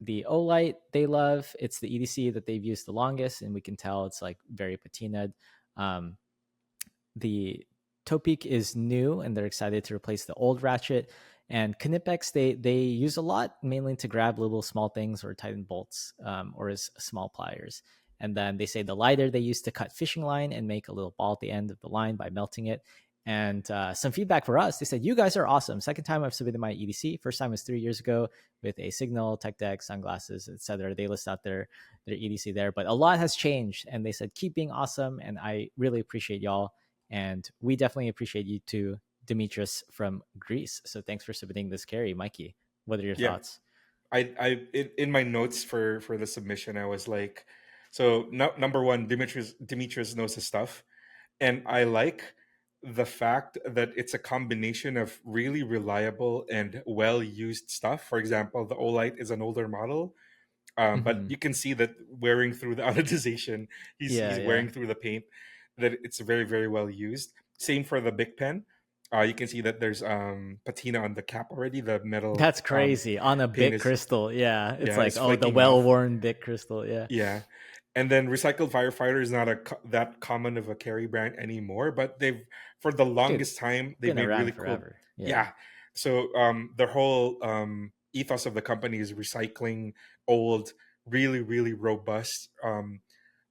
the Olight they love. It's the EDC that they've used the longest, and we can tell it's like very patinaed. Um, the Topeak is new, and they're excited to replace the old ratchet. And Knipex they use a lot, mainly to grab little small things or tighten bolts, or as small pliers. And then they say the lighter they use to cut fishing line and make a little ball at the end of the line by melting it. And some feedback for us, they said, you guys are awesome. Second time I've submitted my EDC. First time was 3 years ago with a Signal, Tech Deck, sunglasses, etc. They list out their EDC there, but a lot has changed. And they said, keep being awesome. And I really appreciate y'all. And we definitely appreciate you too, Demetrius from Greece. So thanks for submitting this carry, Mikey. What are your Yeah. thoughts? In my notes for the submission, I was like, so no, number one, Demetrius knows his stuff, and I like the fact that it's a combination of really reliable and well used stuff. For example, the Olight is an older model, but Mm-hmm. you can see that wearing through the anodization, Yeah, he's yeah. wearing through the paint, that it's very very well used. Same for the Big Pen. You can see that there's patina on the cap already. The metal That's crazy. On a paint Bit is, Crystal. Yeah. It's yeah, like, is oh, the flaking well off. worn Bit Crystal. Yeah. Yeah. And then recycled firefighter is not that common of a carry brand anymore, but they've, for the Dude, longest time, they've been made really around cool. forever. Yeah. Yeah. So the whole ethos of the company is recycling old, really really robust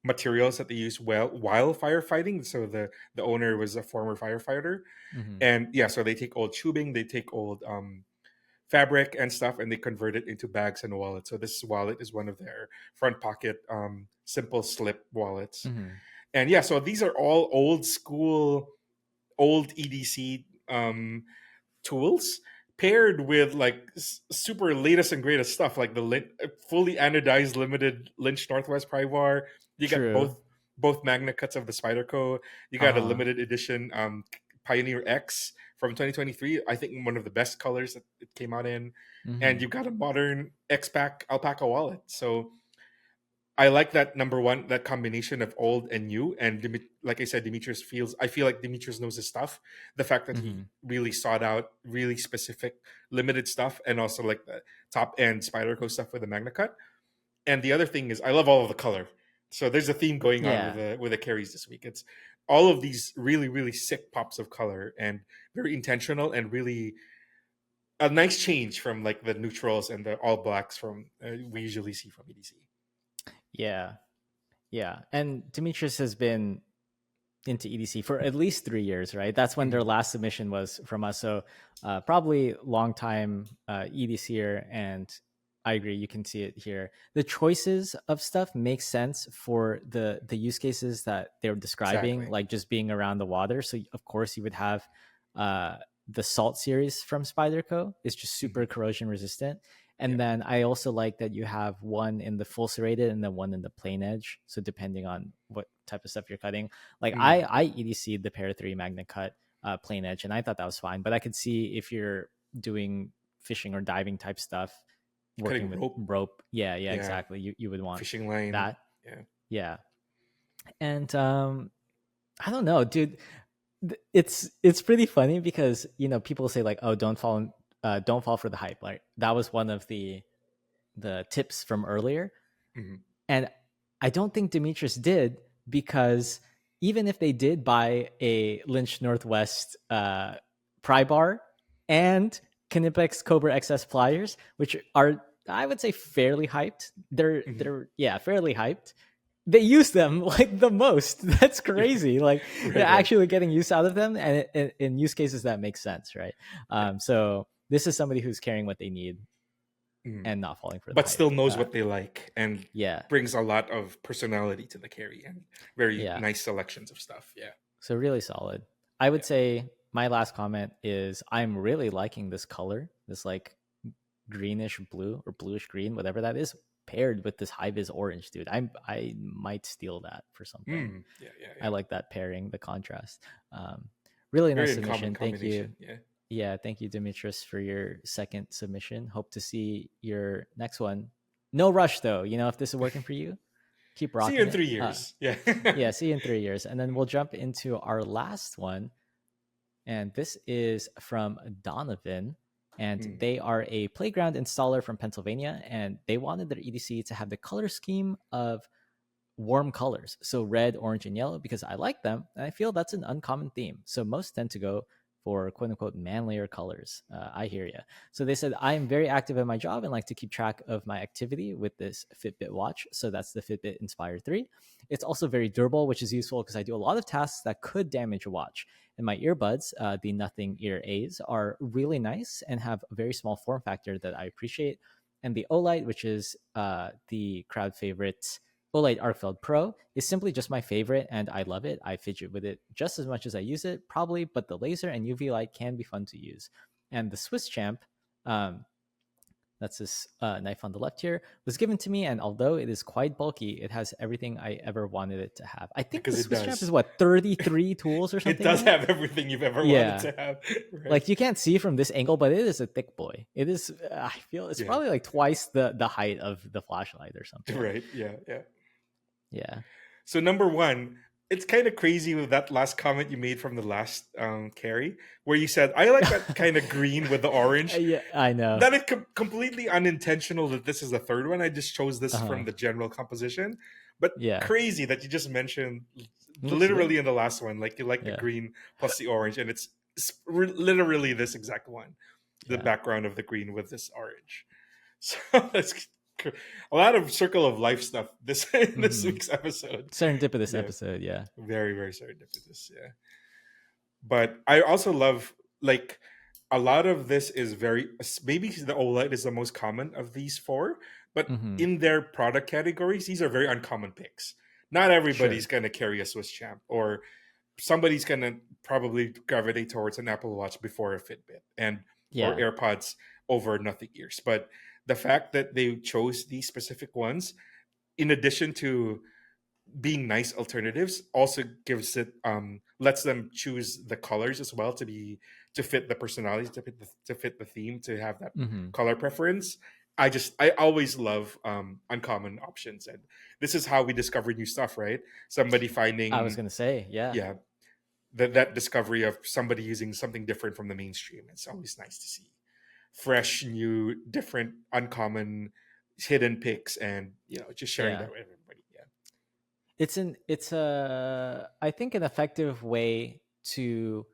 materials that they use well while firefighting. So the owner was a former firefighter, Mm-hmm. and yeah, so they take old tubing, they take old fabric and stuff, and they convert it into bags and wallets. So this wallet is one of their front pocket simple slip wallets. Mm-hmm. And yeah, so these are all old school, old EDC tools paired with like super latest and greatest stuff like the fully anodized limited Lynch Northwest pry bar. You got True. both magna cuts of the Spyderco. You got a Uh-huh. limited edition Pioneer X from 2023. I think one of the best colors that it came out in. And Mm-hmm. you've got a modern X Pack alpaca wallet. So I like that, number one, that combination of old and new. And like I said, I feel like Demetrius knows his stuff. The fact that Mm-hmm. he really sought out really specific, limited stuff, and also like the top end Spyderco stuff with the Magna Cut. And the other thing is, I love all of the color. So there's a theme going on Yeah. with the carries this week. It's all of these really really sick pops of color and very intentional and really a nice change from like the neutrals and the all blacks from we usually see from EDC. Yeah. Yeah. And Demetrius has been into EDC for at least 3 years, right? That's when their Mhm. last submission was from us. So probably long time EDCer, and I agree. You can see it here. The choices of stuff make sense for the use cases that they were describing, Exactly. like just being around the water. So of course you would have uh, the Salt series from Spyderco. It's just super Mhm. corrosion resistant. Yeah. And then I also like that you have one in the full serrated and then one in the plain edge. So depending on what type of stuff you're cutting, like Mm. I EDC'd the Para 3 Magna Cut plain edge, and I thought that was fine. But I could see if you're doing fishing or diving type stuff, working Cutting with rope. rope. Yeah, yeah, Yeah. exactly. You would want Fishing line. that. Yeah. Yeah. And I don't know, dude. It's pretty funny because people say like, oh, don't fall for the hype. Like that was one of the tips from earlier. Mhm. And I don't think Demetrius did, because even if they did buy a Lynch Northwest pry bar and Knipex Cobra XS pliers, which are, I would say, fairly hyped. They're Mhm. they're yeah, fairly hyped. They use them like the most. That's Yeah. crazy. Like they're Right. Right. actually getting use out of them, and in use cases that makes sense, right? Yeah. So this is somebody who's carrying what they need Mhm. and not falling for the But hype. still knows what they like and Yeah, brings a lot of personality to the carry and very yeah. nice selections of stuff. Yeah. So really solid. I would Yeah. say my last comment is I'm really liking this color. This like greenish blue or bluish green, whatever that is, paired with this high vis orange, dude. I might steal that for something. Yeah, yeah, I yeah. like that pairing, the contrast. Um, really Very nice uncommon submission. Thank you. combination. Yeah. Yeah, thank you, Demetrius, for your second submission. Hope to see your next one. No rush though. You know, if this is working for you, keep See you rocking in it. 3 years. Yeah. Yeah, see you in 3 years. And then we'll jump into our last one. And this is from Donovan. And Hmm. they are a playground installer from Pennsylvania. And they wanted their EDC to have the color scheme of warm colors. So red, orange, and yellow, because I like them. And I feel that's an uncommon theme. So most tend to go for quote unquote manlier colors. I hear you. So they said, I am very active in my job and like to keep track of my activity with this Fitbit watch. So that's the Fitbit Inspire 3. It's also very durable, which is useful because I do a lot of tasks that could damage a watch. And my earbuds, the Nothing Ear A's, are really nice and have a very small form factor that I appreciate. And the Olight, which is the crowd favorite Olight Arcfeld Pro, is simply just my favorite, and I love it. I fidget with it just as much as I use it, probably, but the laser and UV light can be fun to use. And the Swiss Champ, that's this knife on the left here, was given to me, and although it is quite bulky, it has everything I ever wanted it to have. I think Because the it Swiss Champ does. is what, 33 tools or It something does in it? have everything you've ever wanted Yeah. to have. Right. Like you can't see from this angle, but it is a thick boy. It is. I feel it's Yeah. probably like twice the height of the flashlight or something. Right. Yeah. Yeah. Yeah. So number one, it's kind of crazy with that last comment you made from the last carry, where you said, "I like that kind of green with the orange." Yeah, I know. That is completely unintentional. That this is the third one. I just chose this from the general composition, but Yeah. crazy that you just mentioned Looks literally good. in the last one, like you like the Yeah. green plus the orange, and it's literally this exact one, the Yeah. background of the green with this orange. So it's a lot of circle of life stuff this in this week's episode. Serendipitous Yeah, episode. Yeah. very very serendipitous. Yeah, but I also love like a lot of this is very maybe the OLED is the most common of these four, but Mm-hmm. in their product categories, these are very uncommon picks. Not Sure. everybody's gonna carry a Swiss Champ, or somebody's gonna probably gravitate towards an Apple Watch before a Fitbit and or Yeah. AirPods over Nothing Ears. But the fact that they chose these specific ones, in addition to being nice alternatives, also gives it lets them choose the colors as well to fit the personalities, to fit the theme, to have that Mm-hmm. color preference. I always love uncommon options, and this is how we discover new stuff, right? Somebody I was finding, gonna say, yeah. yeah, that discovery of somebody using something different from the mainstream. It's always nice to see fresh, new, different, uncommon, hidden picks, and just sharing Yeah. that with everybody. Yeah. It's a I think an effective way to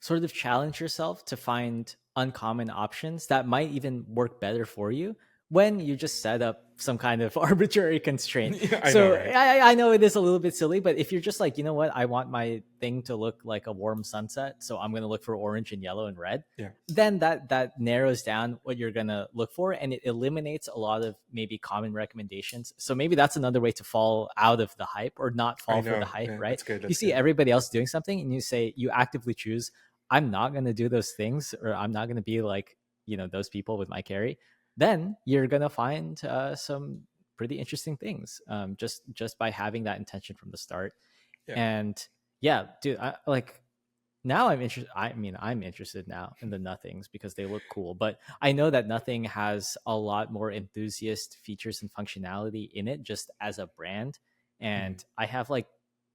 sort of challenge yourself to find uncommon options that might even work better for you when you just set up some kind of arbitrary constraint. Yeah, I know, So right? I know it is a little bit silly, but if you're just like, you know what, I want my thing to look like a warm sunset, so I'm going to look for orange and yellow and red, Yeah. then that narrows down what you're going to look for, and it eliminates a lot of maybe common recommendations. So maybe that's another way to fall out of the hype, or not I fall for the know. hype, Yeah, right? that's good. You That's see good. everybody else doing something and you actively choose, I'm not going to do those things, or I'm not going to be like, those people with my carry. Then you're going to find some pretty interesting things, just by having that intention from the start. Yeah. And yeah, dude, like now I'm interested. I mean, I'm interested now in the Nothings because they look cool, but I know that Nothing has a lot more enthusiast features and functionality in it just as a brand. And I have like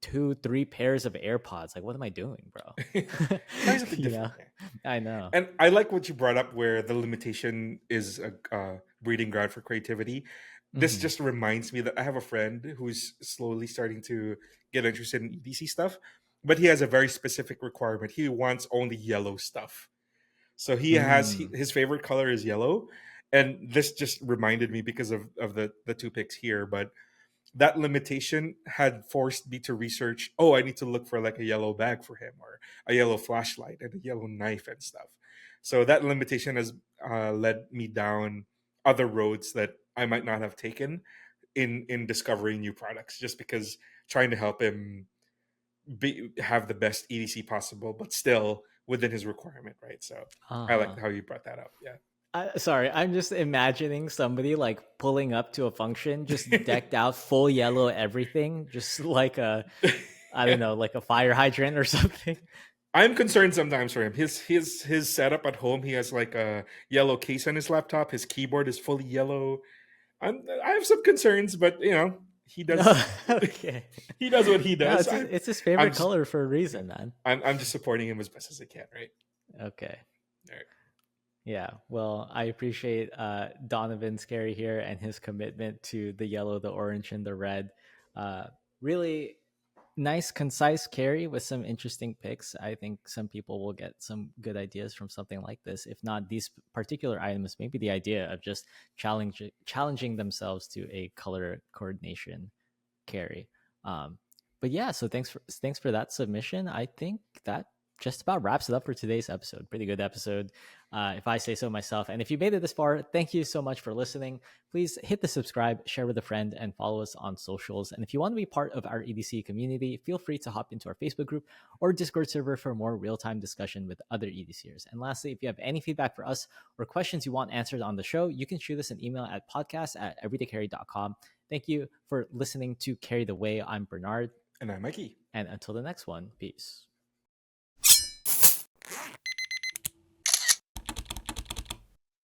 2-3 pairs of AirPods. Like, what am I doing, bro? Try something different. Yeah. I know. And I like what you brought up, where the limitation is a breeding ground for creativity. This Mm-hmm. just reminds me that I have a friend who's slowly starting to get interested in EDC stuff, but he has a very specific requirement. He wants only yellow stuff. So his favorite color is yellow, and this just reminded me because of the two picks here. But that limitation had forced me to research. Oh, I need to look for like a yellow bag for him, or a yellow flashlight and a yellow knife and stuff. So that limitation has led me down other roads that I might not have taken in discovering new products, just because trying to help him have the best EDC possible, but still within his requirement, right? So I like Uh-huh. how you brought that up. Yeah. Sorry, I'm just imagining somebody like pulling up to a function, just decked out, full yellow everything, just like a, I don't know, like a fire hydrant or something. I'm concerned sometimes for him. His setup at home, he has like a yellow case on his laptop. His keyboard is fully yellow. I have some concerns, but he No, does okay. he does what he No, does. it's his I'm favorite just color for a reason, man. I'm just supporting him as best as I can, right? Okay. All right. Yeah, well, I appreciate Donovan's carry here and his commitment to the yellow, the orange, and the red. Really nice, concise carry with some interesting picks. I think some people will get some good ideas from something like this. If not these particular items, maybe the idea of just challenging themselves to a color coordination carry. Um, but yeah, so thanks for that submission. I think that just about wraps it up for today's episode. Pretty good episode, if I say so myself. And if you made it this far, thank you so much for listening. Please hit the subscribe, share with a friend, and follow us on socials. And if you want to be part of our EDC community, feel free to hop into our Facebook group or Discord server for more real-time discussion with other EDCers. And lastly, if you have any feedback for us or questions you want answered on the show, you can shoot us an email at podcast@everydaycarry.com. Thank you for listening to Carry the Way. I'm Bernard. And I'm Mikey. And until the next one, peace.